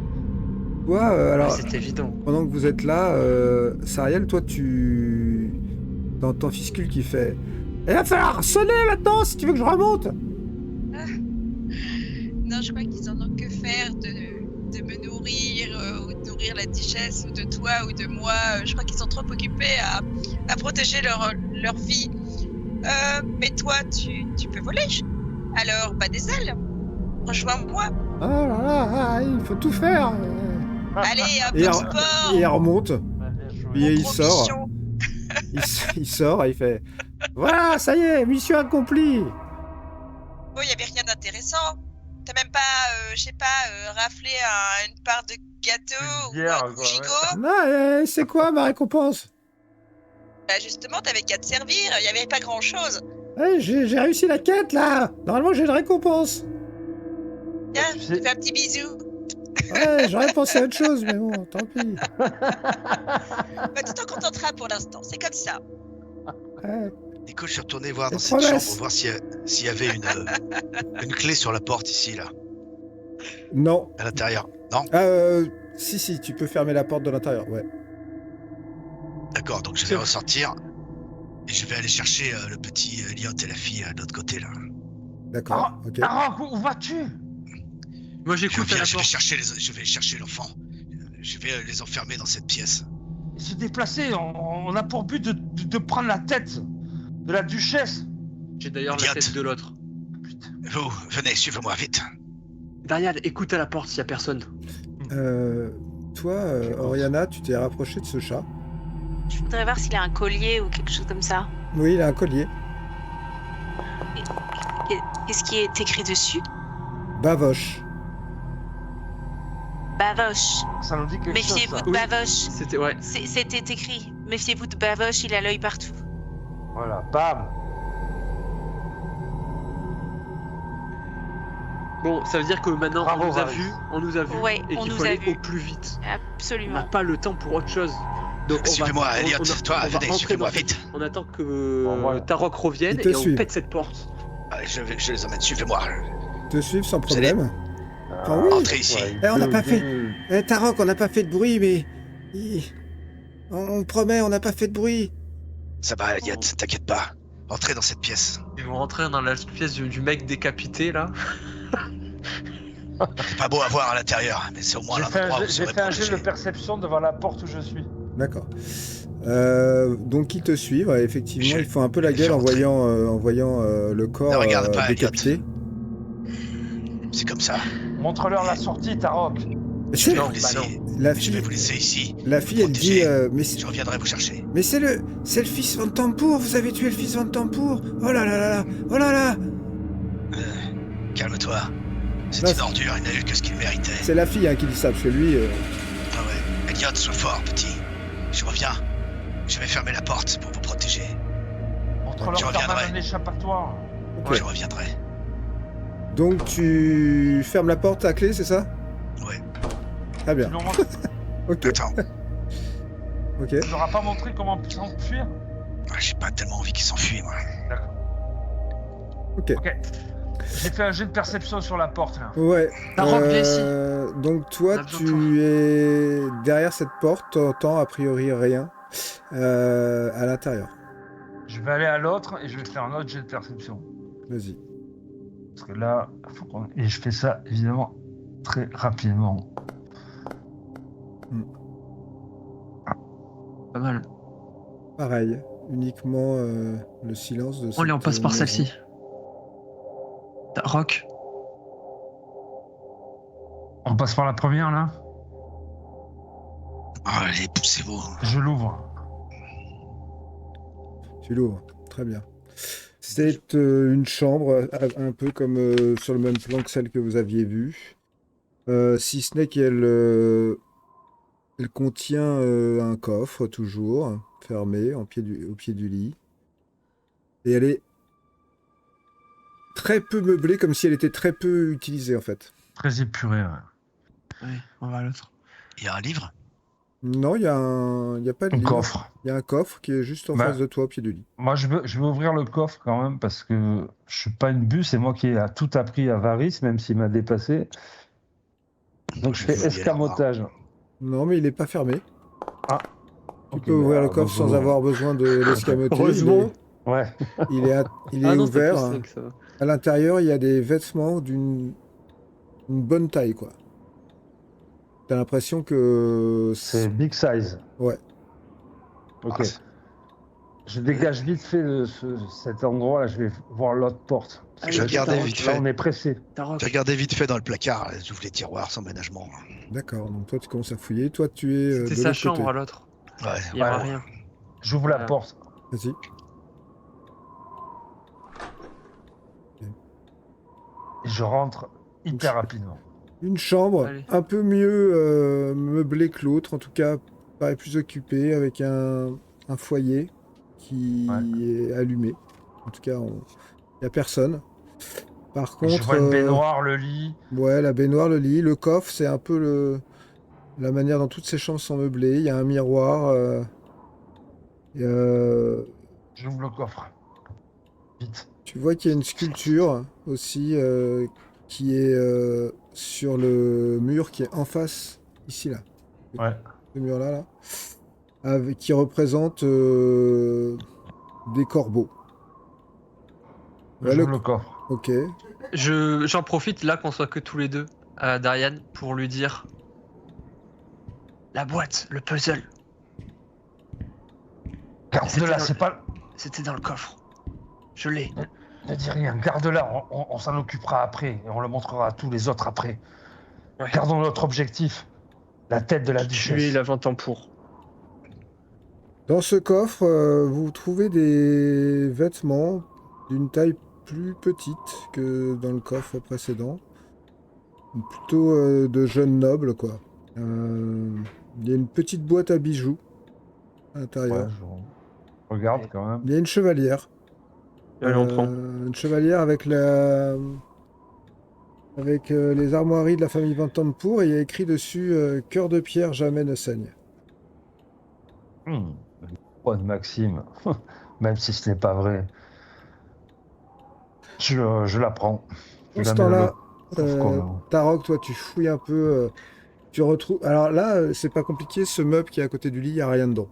Toi, alors, Ouais, c'est évident. pendant que vous êtes là, Sariel, toi, tu... T'entends Fiscule qui fait... Il va falloir sonner maintenant si tu veux que je remonte. Non, je crois qu'ils en ont que faire de me nourrir, ou de nourrir la duchesse, ou de toi, ou de moi. Je crois qu'ils sont trop occupés à protéger leur vie. Mais toi, tu peux voler. Alors, pas des ailes. Rejoins-moi. Ah là là, il faut tout faire. Allez, un peu Et de il- sport. Et il remonte, Ouais, bien joué. et il Gros sort. bichon. Il sort et il fait... Voilà, ça y est, mission accomplie. Oh, il n'y avait rien d'intéressant. T'as même pas, je sais pas, raflé une part de gâteau Une bière, ou un quoi, gigot. Non, c'est quoi ma récompense? Bah justement, t'avais qu'à te servir, il n'y avait pas grand-chose. J'ai réussi la quête, là. Normalement, j'ai une récompense. Tiens, tu je sais- te fais un petit bisou. Ouais, j'aurais pensé à autre chose, mais bon, tant pis. Bah, tu t'en contenteras pour l'instant, c'est comme ça. Ouais. Écoute, je suis retourné voir Des dans cette promesses. chambre, voir s'il y avait une clé sur la porte ici, là, Non. à l'intérieur. Non? Ah, si, tu peux fermer la porte de l'intérieur, ouais. D'accord, donc je vais ressortir et je vais aller chercher le petit Elliot et la fille de l'autre côté, là. D'accord, ok. Tarok, où vas-tu? Moi Je j'écoute à viens, la je vais porte. je vais chercher l'enfant. Je vais les enfermer dans cette pièce. Se déplacer, on a pour but de prendre la tête de la duchesse. J'ai d'ailleurs la Elliot. tête de l'autre. Putain. Vous, venez, suivez-moi, vite. Darial, écoute à la porte s'il y a personne. Toi, Oriana, tu t'es rapproché de ce chat. Je voudrais voir s'il a un collier ou quelque chose comme ça. Oui, il a un collier. Qu'est-ce qui est écrit dessus? Bavoche. Bavoche. Ça nous dit quelque chose, Méfiez-vous ça. de Bavoche. C'était ouais. C'était écrit. Méfiez-vous de Bavoche, il a l'œil partout. Voilà, bam. Bon, ça veut dire que maintenant Bravo, on nous a Varys. vus, Ouais, et on qu'il nous faut a aller vus. au plus vite. On n'a Absolument. pas le temps pour autre chose. Donc Suivez-moi, Elliot. Toi, on va venez, rentrer suivez-moi, dans cette- vite. On attend que Bon, voilà. Tarok revienne Il te et suit. on pète cette porte. Allez, je les emmène, suivez-moi. Te suivre sans Vous allez- problème. Ah oui. Entrez ici. on n'a pas fait. Tarok, on n'a pas fait de bruit, mais... On promet, on n'a pas fait de bruit. Ça va, Elliot, t'inquiète pas. Entrez dans cette pièce. Ils vont rentrer dans la pièce du mec décapité là. C'est pas beau à voir à l'intérieur, mais c'est au moins J'ai fait l'endroit où un vous jet- j'ai serez fait un jet de protégé. perception devant la porte où je suis. D'accord. Donc ils te suivent, effectivement, Je- ils font un peu la je gueule en rentrer. voyant le corps Ne regarde pas, décapité. C'est comme ça. Montre-leur la sortie, Tarok. Je vais Non, vous laisser. bah non. La Je vais fille, vous laisser ici. la fille, elle dit, Protégé. Je reviendrai vous chercher. mais c'est le fils Van Tampour, vous avez tué le fils Van Tampour. Oh là là là là, oh là là. Calme-toi. C'est Non, une ordure, il n'a eu que ce qu'il méritait. C'est la fille qui dit ça, parce que lui, Ah ouais. Elliot, sois fort, petit. Je reviens. Je vais fermer la porte pour vous protéger. Montre-leur Je ta reviendrai. main d'échappatoire. ok. Je reviendrai. Donc tu fermes la porte à clé, c'est ça? Ouais. Très Tu bien, leur ok, Attends. ok. tu leur as pas montré comment s'enfuir? J'ai pas tellement envie qu'il s'enfuit, moi. D'accord. Ok. Ok. J'ai fait un jet de perception sur la porte, là. Ouais. Tarok, viens ici. Donc On toi, a besoin de toi. tu es derrière cette porte, t'entends a priori rien à l'intérieur. Je vais aller à l'autre et je vais faire un autre jet de perception. Vas-y. Parce que là, faut qu'on... Et je fais ça, évidemment, très rapidement. Pas mal. Pareil, uniquement le silence de Allez, on cette passe par maison. celle-ci. Tarok. On passe par la première, là. Allez, poussez-vous. Je l'ouvre. Tu l'ouvres, très bien. C'est une chambre un peu comme sur le même plan que celle que vous aviez vue. Si ce n'est qu'elle elle contient un coffre toujours, fermé au pied du lit. Et elle est très peu meublée, comme si elle était très peu utilisée en fait. Très épuré, ouais. Ouais, on va à l'autre. Il y a un livre? Non, il y a pas de Un livre. coffre. Il y a un coffre qui est juste en Bah. face de toi, au pied du lit. Moi, je veux ouvrir le coffre quand même parce que je suis pas une buse, c'est moi qui ai tout appris à Varys, même s'il m'a dépassé. Donc je fais Vous vouliez escamotage. Non, mais il est pas fermé. Tu Ok, peux ouvrir bah, le coffre sans bonjour. avoir besoin de l'escamoter. Heureusement. Ouais. Il est Ah non, ouvert. c'était plus cinq, ça va. À l'intérieur, il y a des vêtements d'une bonne taille, quoi. T'as l'impression que C'est big size. Ouais. Ok. Ah, c'est- Je dégage vite fait cet endroit-là, je vais voir l'autre porte. Allez, Je regardais Tarok. vite Là, fait. on est pressé. Tarok. J'ai regardé vite fait dans le placard, j'ouvre les tiroirs sans ménagement. D'accord. Donc toi, tu commences à fouiller. Toi, tu es de C'était sa l'autre chambre côté. à l'autre. Ouais. Il y aura Ouais. rien. J'ouvre la Ah. porte. Vas-y. Et je rentre hyper rapidement. Une chambre Allez. un peu mieux meublée que l'autre, en tout cas, paraît plus occupée, avec un foyer qui est allumé. En tout cas, il n'y a personne. Par Je contre, vois une baignoire, le lit. ouais, la baignoire, le lit, le coffre, c'est un peu la manière dont toutes ces chambres sont meublées. Il y a un miroir. Et, J'ouvre le coffre. Vite. tu vois qu'il y a une sculpture aussi qui est sur le mur qui est en face, ici là. Ouais. Ce mur-là, là, qui représente des corbeaux. Ouais, J'ouvre le coffre. Ok. J'en profite là qu'on soit que tous les deux à Darian pour lui dire la boîte, le puzzle, Garde-la, c'est pas. c'était dans le coffre. Je l'ai. Ne dis rien, garde-la, on s'en occupera après et on le montrera à tous les autres après. Ouais. Gardons notre objectif, la tête de la Tuer duchesse. la Ventempour. Dans ce coffre, vous trouvez des vêtements d'une taille plus petite que dans le coffre précédent. Plutôt de jeunes nobles, quoi. Il y a une petite boîte à bijoux à l'intérieur. Ouais, je regarde quand même. Il y a une chevalière. Allez, on prend. Une chevalière avec les armoiries de la famille Ventempour et il y a écrit dessus cœur de pierre jamais ne saigne. Bonne Maxime, même si ce n'est pas vrai. Je la prends. Je Dans ce la mets temps-là, dans le coffre commun. Tarok, toi, tu fouilles un peu. Tu retrouves. Alors là, c'est pas compliqué. Ce meuble qui est à côté du lit, il n'y a rien dedans.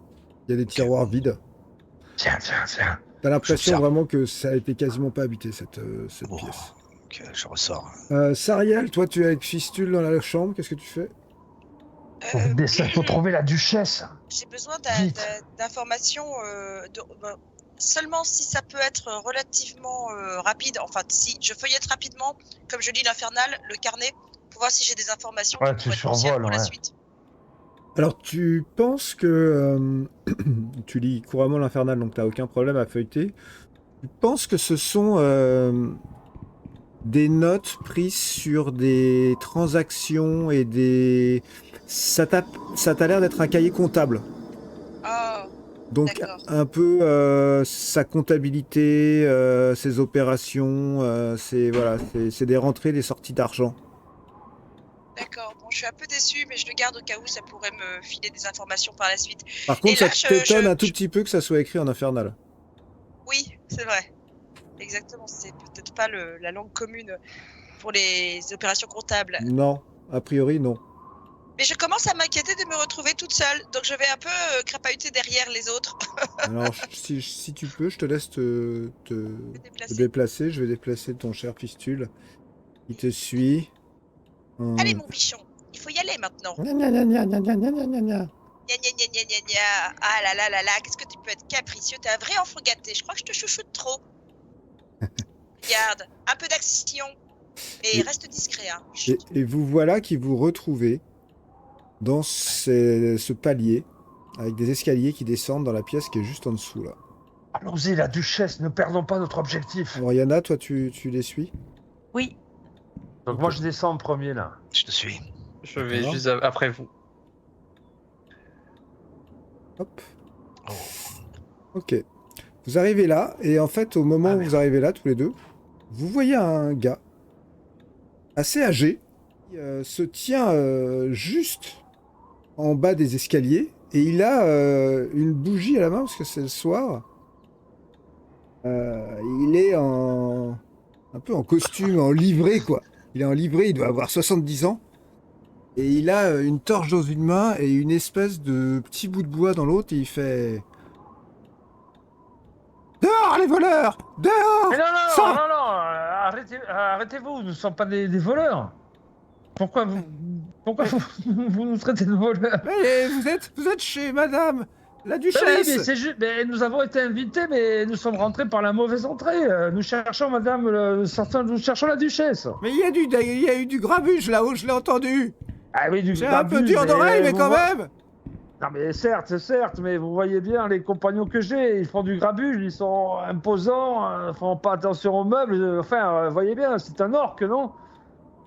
Il y a des tiroirs vides. Tiens. T'as l'impression J'observe. vraiment que ça a été quasiment pas habité, cette Oh. pièce. Ok, je ressors. Sariel, toi, tu es avec Fistule dans la chambre. Qu'est-ce que tu fais? Faut trouver la duchesse. J'ai besoin Vite. d'informations seulement si ça peut être relativement rapide. Enfin, si je feuillette rapidement, comme je lis l'infernal, le carnet, pour voir si j'ai des informations Ouais, qui tu pourraient être cruciales survoles, pour la ouais. suite. Alors, tu penses que tu lis couramment l'Infernal, donc t'as aucun problème à feuilleter. Tu penses que ce sont des notes prises sur des transactions et des... Ça t'a l'air d'être un cahier comptable. Oh, Donc D'accord. un peu sa comptabilité, ses opérations, c'est des rentrées, des sorties d'argent. d'accord. Bon, je suis un peu déçue, mais je le garde au cas où ça pourrait me filer des informations par la suite. Par contre, là, ça t'étonne un tout petit peu que ça soit écrit en infernal. Oui, c'est vrai. Exactement. C'est peut-être pas la langue commune pour les opérations comptables. Non, a priori non. Mais je commence à m'inquiéter de me retrouver toute seule, donc je vais un peu crapahuter derrière les autres. Alors si tu peux, je te laisse te Me déplacer. déplacer. Je vais déplacer ton cher Fistule. Il te suit. Allez mon bichon, il faut y aller maintenant. Gna, gna, gna, gna, gna, gna, gna, gna, gna. Gna gna gna gna gna gna. Ah là là là là, qu'est-ce que tu peux être capricieux, t'es un vrai enfant gâté, je crois que je te chouchoute trop. Regarde, un peu d'action, mais Et- reste discret hein. Et vous voilà qui vous retrouvez dans ce palier avec des escaliers qui descendent dans la pièce qui est juste en dessous là. Allons-y, la duchesse, ne perdons pas notre objectif. Oriana, toi tu les suis? Oui. Donc moi je descends en premier là. Je te suis. Je vais D'accord. juste après vous. Hop. Oh. Ok. Vous arrivez là, et en fait, au moment Ah, où merde. vous arrivez là, tous les deux, vous voyez un gars assez âgé qui se tient juste en bas des escaliers, et il a une bougie à la main parce que c'est le soir. Il est un peu en costume, en livrée, quoi. Il est en livrée, il doit avoir 70 ans. Et il a une torche dans une main et une espèce de petit bout de bois dans l'autre, et il fait... Dehors les voleurs! Dehors! Mais non, Ça arrêtez-vous, nous ne sommes pas des voleurs. Pourquoi vous nous traitez de voleurs? Mais vous êtes chez madame la Oui, duchesse! mais c'est juste, mais nous avons été invités, mais nous sommes rentrés par la mauvaise entrée. Nous cherchons madame, nous cherchons la duchesse. Mais il y a eu du grabuge là-haut, je l'ai entendu! Ah oui, du C'est un peu grabuge, dur d'oreille, mais vous quand voyez- même! Non mais certes, mais vous voyez bien les compagnons que j'ai, ils font du grabuge, ils sont imposants, font pas attention aux meubles, voyez bien, c'est un orque, non?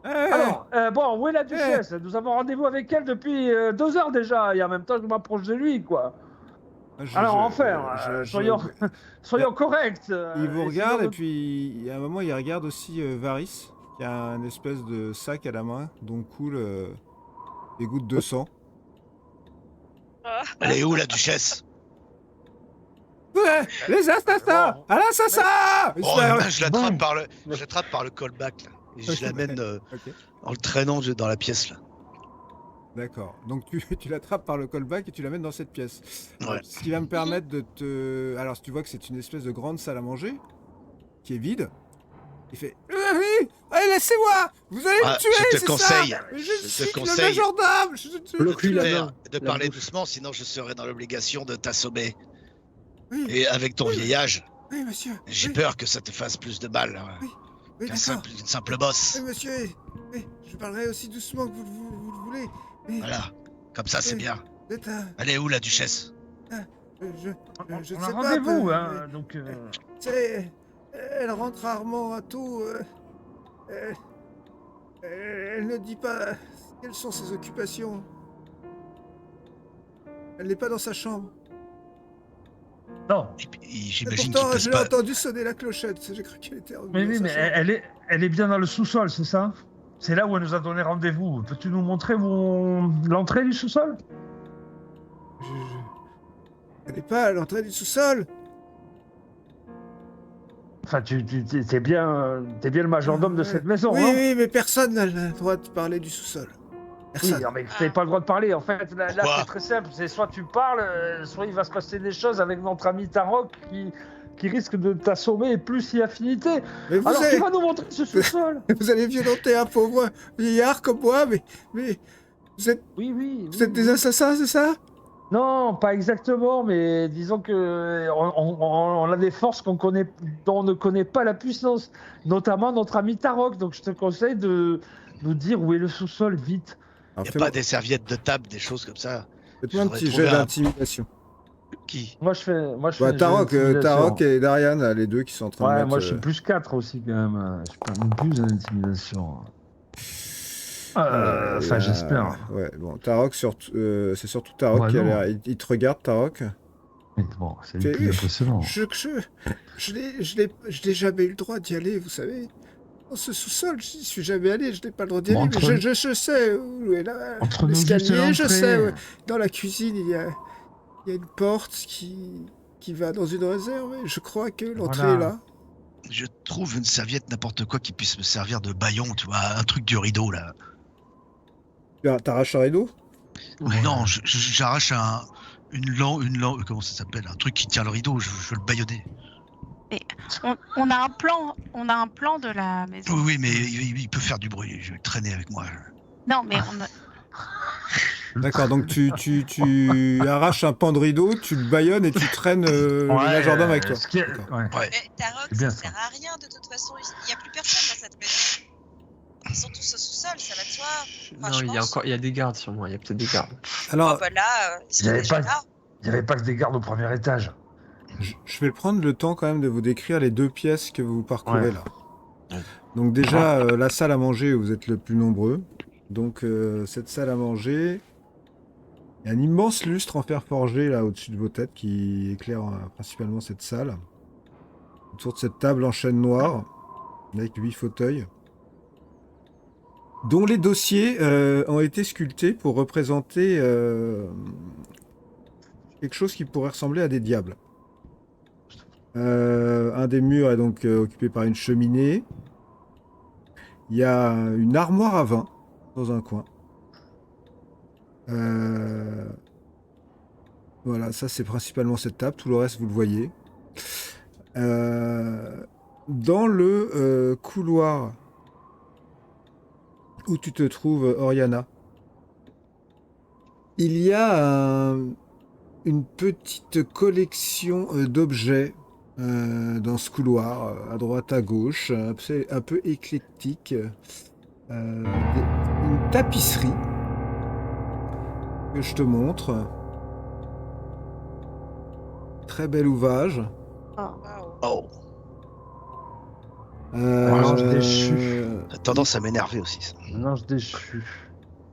Alors, bon, où est la duchesse? Nous avons rendez-vous avec elle depuis 2 heures déjà, et en même temps je m'approche de lui, quoi. Alors enfin, soyons corrects. Il vous et regarde sinon, et puis à un moment il regarde aussi Varys qui a un espèce de sac à la main dont coulent des gouttes de sang. Elle est où, la duchesse? Ouais, les assassins! À l'assassin! Oh, je l'attrape par le callback, là. Et je l'amène Ok. en le traînant dans la pièce, là. D'accord. Donc tu l'attrapes par le callback et tu l'amènes dans cette pièce. Ouais. Ce qui va me permettre de te... Alors tu vois que c'est une espèce de grande salle à manger qui est vide. Il fait oui, allez laissez-moi, vous allez me tuer, je te c'est conseille, ça. Je je te suis le conseille majordome. Bloque-lui la Père, main. de La parler bouche. doucement, sinon je serai dans l'obligation de t'assommer. Oui, Et avec ton Oui. vieillage, oui monsieur. j'ai oui, peur que ça te fasse plus de mal oui, qu'une d'accord. simple bosse. Oui monsieur, oui, je parlerai aussi doucement que vous le voulez. Oui, Voilà, comme ça c'est Oui. bien. vous êtes un... Elle est où, la duchesse? Je on ne a sais pas. rendez-vous, mais- hein, donc. C'est... Elle rentre rarement à tout. Elle ne dit pas quelles sont ses occupations. Elle n'est pas dans sa chambre. Non, Et puis, Et j'imagine qu'il pourtant, passe je l'ai pas. entendu sonner la clochette. J'ai cru qu'elle était revenue mais dans oui, sa mais chambre. elle est bien dans le sous-sol, c'est ça? C'est là où elle nous a donné rendez-vous. Peux-tu nous montrer l'entrée du sous-sol? Elle n'est pas à l'entrée du sous-sol. Enfin, t'es bien le majordome de cette maison, Oui, hein? oui, mais personne n'a le droit de parler du sous-sol. Oui, Personne. non, mais tu n'avez pas le droit de parler. En fait, là Pourquoi c'est très simple. C'est soit tu parles, soit il va se passer des choses avec notre ami Tarok qui risque de t'assommer et plus si affinité. Mais vous, Alors, allez, tu vas nous montrer ce sous-sol? vous allez violenter un pauvre vieillard comme moi, mais vous êtes Oui. des assassins, c'est ça? Non, pas exactement, mais disons que on a des forces dont on ne connaît pas la puissance, notamment notre ami Tarok. Donc je te conseille de nous dire où est le sous-sol, vite. Il n'y a pas des serviettes de table, des choses comme ça. Faites-moi un faudrait petit trouver jet un- d'intimidation. Qui? Moi je fais Tarok et Darian, les deux qui sont en train de Ouais, mettre... moi je suis plus 4 aussi quand même. Je perds même plus d'intimidation. Enfin, j'espère. Ouais, bon, Tarok, c'est surtout Tarok Ouais, qui a non. l'air... Il te regarde, Tarok. Mais bon, c'est Fais- le plus impressionnant. Je n'ai jamais eu le droit d'y aller, vous savez. Dans ce sous-sol, je n'y suis jamais allé, je n'ai pas le droit d'y Bon, aller, mais entre- je sais où est Entre nous juste l'escalier, je l'entrée. sais. Dans la cuisine, il y a une porte qui va dans une réserve, et je crois que l'entrée Voilà. est là. Je trouve une serviette, n'importe quoi qui puisse me servir de baillon, tu vois, un truc du rideau, là. T'arraches un rideau? Ouais. Non, j'arrache une lampe, comment ça s'appelle? Un truc qui tient le rideau, je veux le baïonner. On a un plan de la maison. Oui, mais il peut faire du bruit, je vais le traîner avec moi. Non, mais on a... D'accord, donc tu arraches un pan de rideau, tu le baïonnes et tu traînes le majordome avec toi. ce qui est- D'accord. ouais. Ouais. Mais Tarok, C'est bien, ça sert à rien de toute façon. Il n'y a plus personne dans cette maison. Ils sont tous au sous-sol, ça va de soi. Enfin, Non, je pense. il y a des gardes sur moi, il y a peut-être des gardes. Alors, Oh, bah là, ils Il y sont avait déjà pas- là. Il n'y avait pas que des gardes au premier étage. je vais prendre le temps quand même de vous décrire les deux pièces que vous parcourez Ouais. là. Donc déjà, la salle à manger, où vous êtes le plus nombreux. Donc cette salle à manger, il y a un immense lustre en fer forgé là au-dessus de vos têtes qui éclaire principalement cette salle. Autour de cette table en chêne noire, avec 8 fauteuils, dont les dossiers ont été sculptés pour représenter quelque chose qui pourrait ressembler à des diables. Un des murs est donc occupé par une cheminée. Il y a une armoire à vin dans un coin. Voilà, ça c'est principalement cette table. Tout le reste, vous le voyez. Dans le couloir où tu te trouves, Oriana, il y a une petite collection d'objets dans ce couloir, à droite, à gauche, un peu éclectique. Une tapisserie que je te montre. Très bel ouvrage. Oh, Orange déchu. ça a tendance à m'énerver aussi, ça. Mélange déchu.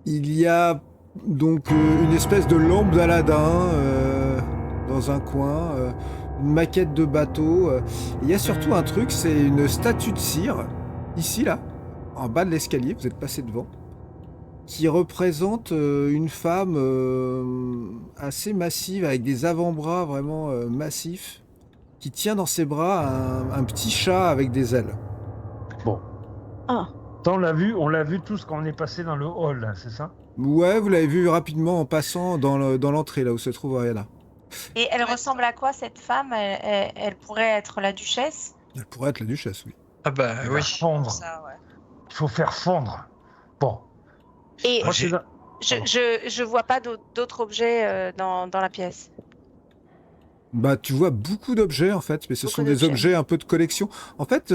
Il y a donc une espèce de lampe d'Aladin dans un coin, une maquette de bateau. Il y a surtout un truc, c'est une statue de cire, ici, là, en bas de l'escalier, vous êtes passé devant, qui représente une femme assez massive, avec des avant-bras vraiment massifs, qui tient dans ses bras un petit chat avec des ailes. Bon. Ah. On l'a vu tous quand on est passé dans le hall, là, c'est ça? Ouais, vous l'avez vu rapidement en passant dans l'entrée, là où se trouve Ariana. Et elle ressemble à quoi cette femme? Elle pourrait être la duchesse? Elle pourrait être la duchesse, oui. Ah bah Il oui. va fondre. Ça, ouais. Il faut faire fondre. Bon. Et Moi, j'ai- je vois pas d'autres objets dans la pièce. Bah, tu vois beaucoup d'objets en fait, mais ce Beaucoup sont des d'objets. objets un peu de collection. En fait,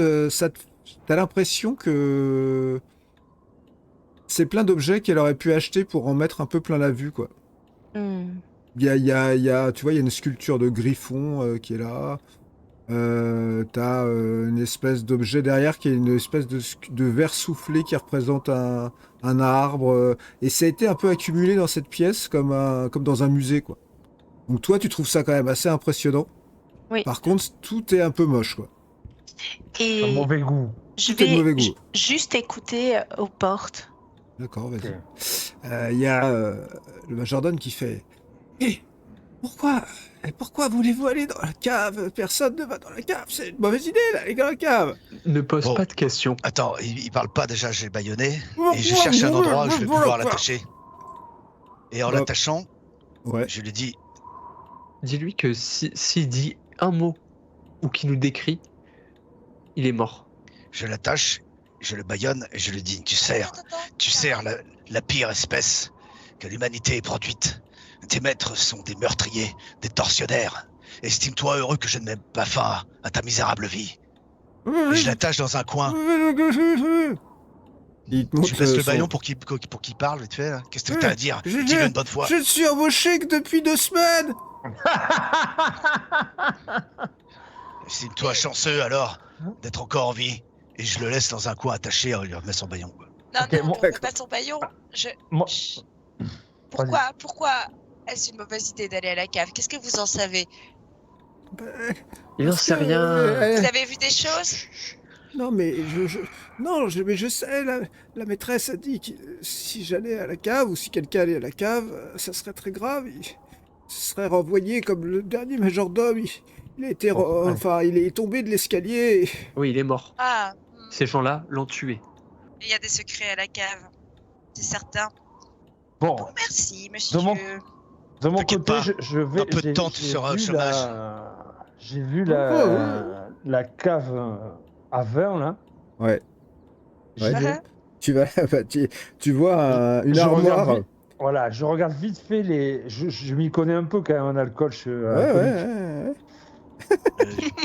t'as l'impression que c'est plein d'objets qu'elle aurait pu acheter pour en mettre un peu plein la vue, quoi. Hmm. Tu vois, il y a une sculpture de griffon qui est là. T'as une espèce d'objet derrière qui est une espèce de verre soufflé qui représente un arbre. Et ça a été un peu accumulé dans cette pièce comme dans un musée, quoi. Donc toi, tu trouves ça quand même assez impressionnant. Oui. Par contre, tout est un peu moche, quoi. Un Et mauvais goût. je tout est de mauvais vais goût. juste écouter aux portes. D'accord, vas-y. Ok. Il y a le majordome qui fait Hé, pourquoi voulez-vous aller dans la cave? Personne ne va dans la cave, c'est une mauvaise idée d'aller dans la cave. Ne pose Bon. pas de questions. Attends, il parle pas déjà, j'ai bâillonné. Et je cherche un endroit où je vais pouvoir l'attacher. Et en Bah. l'attachant, Ouais. je lui dis Dis-lui que s'il dit un mot ou qu'il nous décrit, il est mort. je l'attache, je le bâillonne et je lui dis tu sers la pire espèce que l'humanité ait produite. Tes maîtres sont des meurtriers, des tortionnaires. Estime-toi heureux que je ne mette pas fin à ta misérable vie. Et je l'attache dans un coin. Il te montre Je laisse le son- baillon pour qu'il parle vite fait. Là. Qu'est-ce que t'as à dire? Dis-le une bonne fois. Je ne suis embauché que depuis 2 semaines. Estime-toi chanceux alors d'être encore en vie. Et je le laisse dans un coin attaché, il remet son baillon. Quoi. Non, Ok, non, moi- on veut pas ton baillon. Moi- Chut. Pourquoi est-ce une mauvaise idée d'aller à la cave? Qu'est-ce que vous en savez? Il n'en sait rien. Vous avez vu des choses? Non, mais mais je sais, la maîtresse a dit que si j'allais à la cave ou si quelqu'un allait à la cave, ça serait très grave. Il serait renvoyé comme le dernier majordome. Il a été, ouais. enfin, il est tombé de l'escalier. Oui, il est mort. Ah, Ces gens-là l'ont tué. il y a des secrets à la cave. C'est certain. Bon, Bon, merci, monsieur. de mon T'inquiète côté, pas, je vais. dans peu de temps, tu j'ai seras au vu chômage. J'ai vu Oh, la cave à vin, là. Ouais. Ouais. Uh-huh. Tu vas, bah, tu vois une Je armoire. regarde Voilà, je regarde vite fait les. Je m'y connais un peu quand même en alcool. Ouais.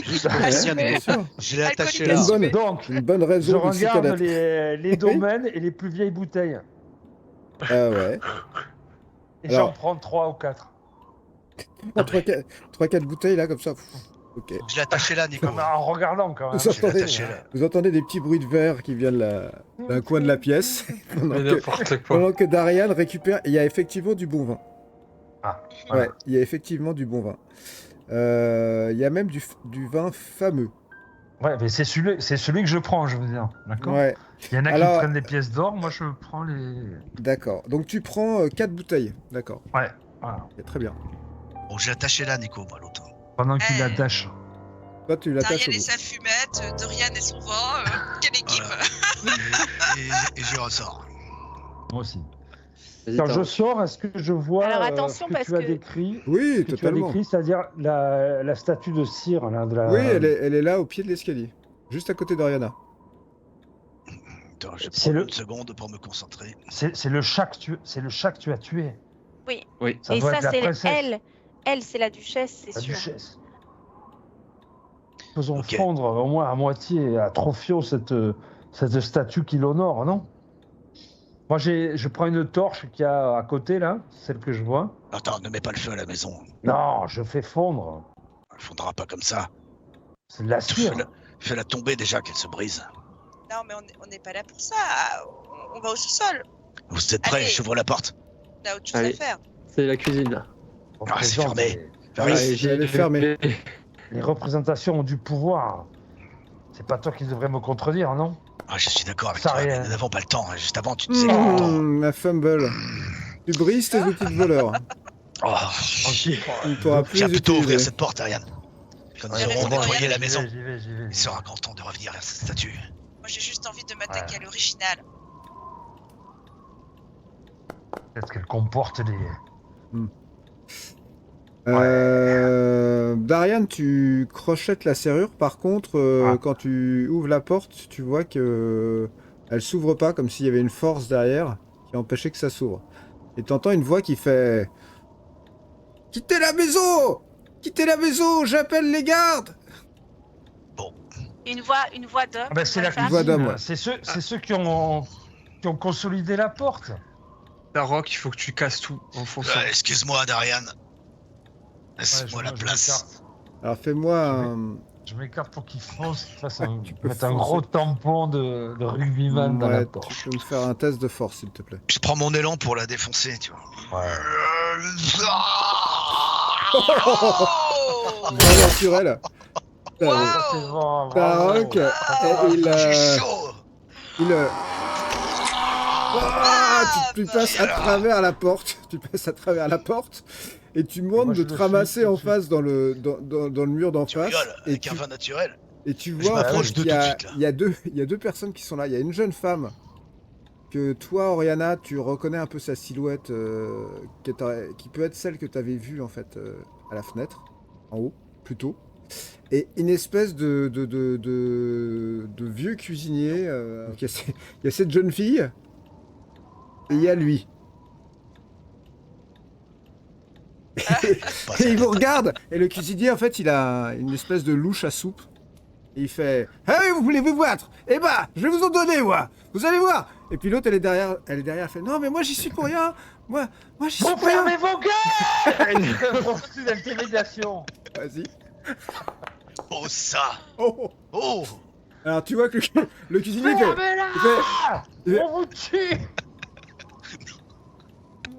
Juste pour Ouais, finir, bien sûr. je l'ai attaché Alcoolique là. Une bonne- Donc, Une bonne je raison de s'y regarde connaître. les domaines et les plus vieilles bouteilles. Ah ouais. Et Alors. j'en prends 3 ou 4. 3-4 bouteilles là, comme ça. Pff, ok. Je l'ai attaché là, Nico. En regardant quand même. Vous Je l'ai entendez, attaché là. vous entendez des petits bruits de verre qui viennent d'un coin de la pièce. pendant Mais que- n'importe quoi. Pendant que Darian récupère, il y a effectivement du bon vin. Ah, Ouais, il y a effectivement du bon vin. Il y a même du vin fameux. Ouais, mais c'est celui que je prends, je veux dire. D'accord. Ouais, Il y en a Alors- qui prennent des pièces d'or, moi je prends les. d'accord. Donc tu prends 4 bouteilles. D'accord. Ouais, voilà. Ok, très bien. Bon, je l'ai attaché là, Nico, moi, l'autre. Pendant qu'il l'attache. Toi, tu l'attaches au Darian et bout. sa fumette, Dorian et son vin. Quelle équipe! Et j'y ressors. Moi aussi. Vas-y, Quand t'as- je sors, est-ce que je vois Alors, attention, ce que parce tu as que- décrit? Oui, Ce que tu as totalement. décrit, c'est-à-dire la statue de cire, là, de la. Oui, elle est là au pied de l'escalier. Juste à côté d'Oriana. Attends, je C'est prends le- une seconde pour me concentrer. C'est le chat que tu as tué. Oui. Oui. Ça Et doit ça, être la c'est princesse, elle. Elle, c'est la duchesse, c'est la sûr. duchesse. Faisons Ok. fondre au moins à moitié à Trophio cette statue qui l'honore, non? Moi, je prends une torche qu'il y a à côté, là, celle que je vois. Attends, ne mets pas le feu à la maison. Non, je fais fondre. Elle ne fondra pas comme ça. C'est de la cire. Fais-la tomber déjà, qu'elle se brise. Non, mais on n'est pas là pour ça. On va au sous-sol. Vous êtes prêts? Allez. J'ouvre la porte. On a autre chose Allez. à faire. C'est la cuisine là. On Ah, c'est présente fermé. Elle est fermée. Les représentations ont du pouvoir. C'est pas toi qui devrais me contredire, non? Ah, je suis d'accord avec Ça toi, rien. mais nous n'avons pas le temps. Juste avant, tu disais que... La fumble. Tu brises tes outils de voleur. Oh, Tu ne pourras plus viens les plutôt ouvrir utiliser. cette porte, Ariane. Quand nous Ouais, aurons mais nettoyé la J'y maison, vais, j'y vais. il sera grand temps de revenir à cette statue. Moi, j'ai juste envie de m'attaquer à l'original. Peut-être qu'elle comporte des... Darian, tu crochettes la serrure. Par contre, quand tu ouvres la porte, tu vois que elle s'ouvre pas, comme s'il y avait une force derrière qui empêchait que ça s'ouvre. Et t'entends une voix qui fait Quittez la maison! Quittez la maison! J'appelle les gardes! Une voix d'homme. Ah ben, c'est la femme. voix d'homme, ouais. C'est ceux qui ont consolidé la porte. Tarok, il faut que tu casses tout en fonçant. Excuse-moi, Darian. Laisse-moi Ouais, la place. m'écarte. Alors fais-moi un... Je m'écarte pour qu'il fonce, fasse un, Tu peux mettre un foncer. gros tampon de rugbyman dans la Ouais, porte. tu peux me faire un test de force, s'il te plaît. Je prends mon élan pour la défoncer, tu vois. Oh Bien naturel. Wow. Ça, c'est bon, Tarok, bravo. il... J'ai chaud. Tu passes à travers la porte. Tu passes à travers la porte. Et tu montes moi, je de te le ramasser suis tout en de suite. face dans le mur d'en Tu face. rigoles, Et avec un tu, vin naturel. et tu Je vois en m'approche fait d'eux qu'il y tout de a, suite, là. il y a deux personnes qui sont là. Il y a une jeune femme que toi, Oriana, tu reconnais un peu sa silhouette, qui peut être celle que tu avais vue en fait à la fenêtre, en haut, plutôt. Et une espèce de vieux cuisinier. Donc il y a cette jeune fille et il y a lui. Et il vous regarde, et le cuisinier, en fait, il a une espèce de louche à soupe. Et il fait « Ah oui, vous voulez vous battre? Eh ben, je vais vous en donner, moi. Vous allez voir. » Et puis l'autre, elle est derrière, elle fait « Non, mais moi, j'y suis pour rien. Moi, j'y suis Vous pour rien. fermez vos gueules. Refus d'intimidation. » Vas-y. Oh, ça. Oh. Oh. Alors, tu vois que le cuisinier fait... Fermez-la. il fait- On vous tue.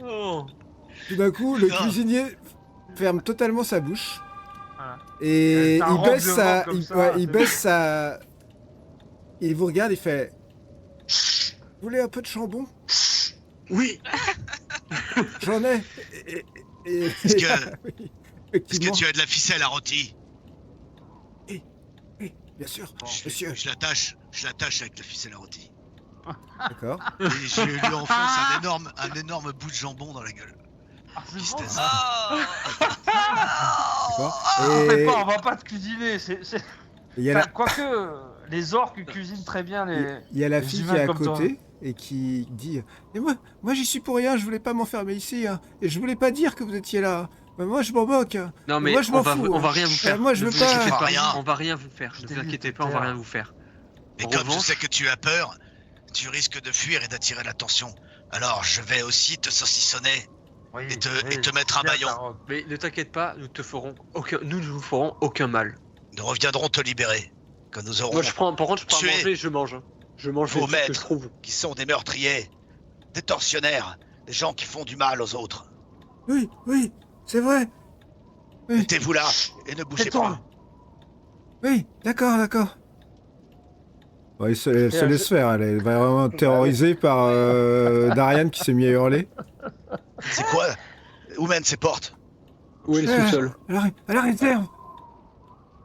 Oh. Tout d'un coup, le Non. cuisinier ferme totalement sa bouche. Voilà. Et Elle il t'enrobe baisse le sa... ventre comme Il, ça, ouais, il c'est baisse sa... Il vous regarde, il fait... Vous voulez un peu de chambon? Oui. J'en ai. Est-ce que- Oui, Est-ce effectivement. que tu as de la ficelle à rôti? Oui, bien sûr, Je monsieur. l'attache avec la ficelle à rôti. D'accord. Et je lui enfonce un énorme bout de jambon dans la gueule. Ah, c'est bon, Tristesse. ça. Oh D'accord. Mais Et pas, on va pas te cuisiner. il y a la, Quoique, les orques cuisinent très bien les. il y a la les fille qui humains est à comme toi. côté et qui dit « Mais moi j'y suis pour rien, je voulais pas m'enfermer ici. Hein, et je voulais pas dire que vous étiez là. Mais moi je m'en moque. Hein. Non mais Moi, je on m'en va, fous, on va hein. rien vous faire. Moi, je Ne veux vous pas- inquiétez Rien. On va rien vous faire. Ne vous inquiétez pas, on va rien vous faire. Mais En comme je revanche- sais que tu as peur, tu risques de fuir et d'attirer l'attention. Alors je vais aussi te saucissonner. Oui, Et te mettre un bien, baillon. Tarok. Mais ne t'inquiète pas, nous ne vous ferons aucun mal. Nous reviendrons te libérer. Quand nous aurons Moi par contre je prends à tuer manger, je mange. Je mange vos tout ce que je maîtres. trouve. qui sont des meurtriers, des tortionnaires, des gens qui font du mal aux autres. Oui, c'est vrai. Mettez-vous là et ne bougez Tais-toi. pas. Oui, d'accord. Bon, elle se laisse faire, elle est vraiment terrorisée par Darian qui s'est mis à hurler. C'est quoi? Où mènent ces portes? Où est le Ah. sous-sol? À la réserve.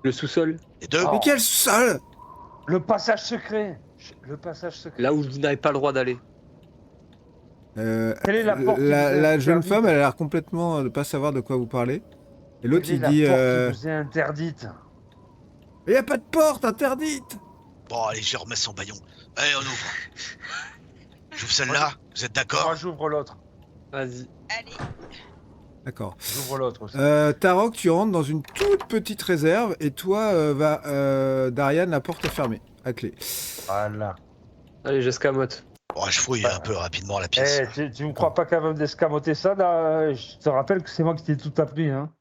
Le sous-sol? Les deux? Oh. Mais quel sol? Le passage secret. Le passage secret. Là où vous n'avez pas le droit d'aller. Quelle est la porte qui vous La est jeune interdite? femme, elle a l'air complètement de pas savoir de quoi vous parlez. Et l'autre, Quelle est il la dit porte qui vous est interdite. il y a pas de porte interdite. Bon, allez, je remets son baillon. Allez, on ouvre. J'ouvre celle-là, vous êtes Moi, d'accord? j'ouvre l'autre. Vas-y. Allez. D'accord. J'ouvre l'autre aussi. Tarok, tu rentres dans une toute petite réserve et toi, Darian, la porte est fermée, à clé. Voilà. Allez, j'escamote. Bon, je fouille un peu rapidement la pièce. Tu me crois pas capable d'escamoter ça là? Je te rappelle que c'est moi qui t'ai tout appris, hein.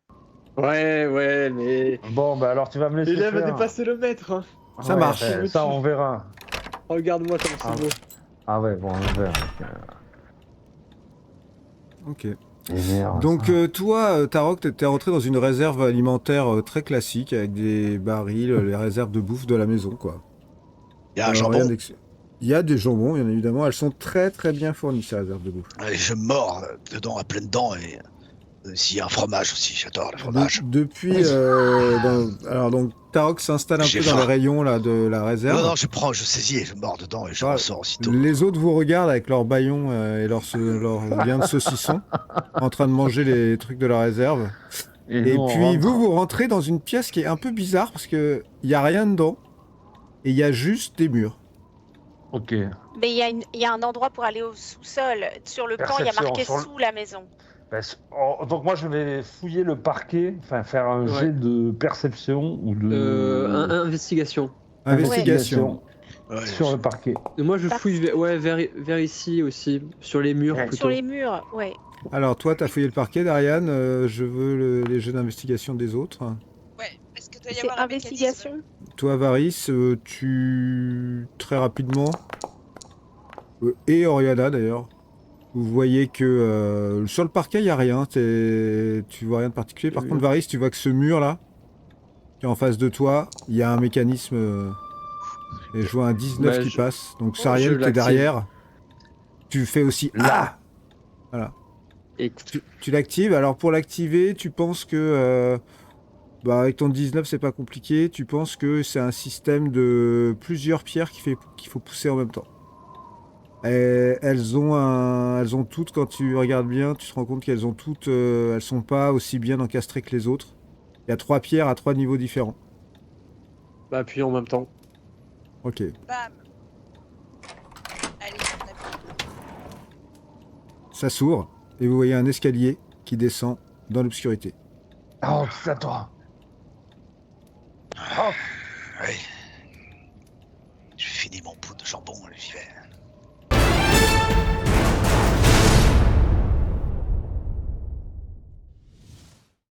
Ouais, mais... Bon, bah alors tu vas me laisser Il va faire. dépasser le maître. Hein. Ça marche. Ça, on verra. Regarde-moi comme Ah, c'est beau. Ah ouais, bon, on verra. Ok. Merde, Donc ça. toi, Tarok, t'es rentré dans une réserve alimentaire très classique avec des barils, les réserves de bouffe de la maison, quoi. Il y a un Rien jambon. Il y a des jambons, bien évidemment. Elles sont très très bien fournies, ces réserves de bouffe. Et je mords dedans à pleines dents et s'il y a un fromage aussi, j'adore le fromage. Depuis, alors donc Tarok s'installe un J'ai peu dans les faim. rayons là de la réserve. Non, je saisis et je mords dedans et je Ah, ressors aussitôt. les autres vous regardent avec leurs bâillons et leur viande de saucisson, en train de manger les trucs de la réserve. Et nous, on puis rentre. vous rentrez dans une pièce qui est un peu bizarre parce que il y a rien dedans et il y a juste des murs. Ok. Mais il y a un endroit pour aller au sous-sol. Sur le plan, il y a Perception, marqué sur le- sous la maison. Donc moi, je vais fouiller le parquet, enfin faire un Ouais. jet de perception ou de... Investigation. Investigation. Ouais, Sur le parquet. Et moi, je fouille vers ici aussi, sur les murs Ouais. plutôt. Sur les murs, ouais. Alors toi, t'as fouillé le parquet, Darian. Je veux les jeux d'investigation des autres. Ouais, est-ce que doit y C'est avoir un mécanisme investigation. Toi, Varys, très rapidement, et Oriana d'ailleurs, vous voyez que sur le parquet, il n'y a rien. Tu vois rien de particulier. Par contre, Varys, tu vois que ce mur-là, qui est en face de toi, il y a un mécanisme. Et je vois un 19 Bah, qui je- passe. Donc, je Sariel, t'es l'active. derrière. Tu fais aussi là. Voilà. Et Tu l'actives. Alors, pour l'activer, tu penses que. Avec ton 19, c'est pas compliqué. Tu penses que c'est un système de plusieurs pierres qu'il faut pousser en même temps. Et elles ont toutes, quand tu regardes bien, tu te rends compte qu'elles ont toutes, elles sont pas aussi bien encastrées que les autres. Il y a 3 pierres à 3 niveaux différents. bah, appuyer en même temps. Ok. Bam. Allez, on appuie. Ça s'ouvre et vous voyez un escalier qui descend dans l'obscurité. Oh, c'est à toi. Oh, Ouais. Je finis mon bout de jambon et j'y vais.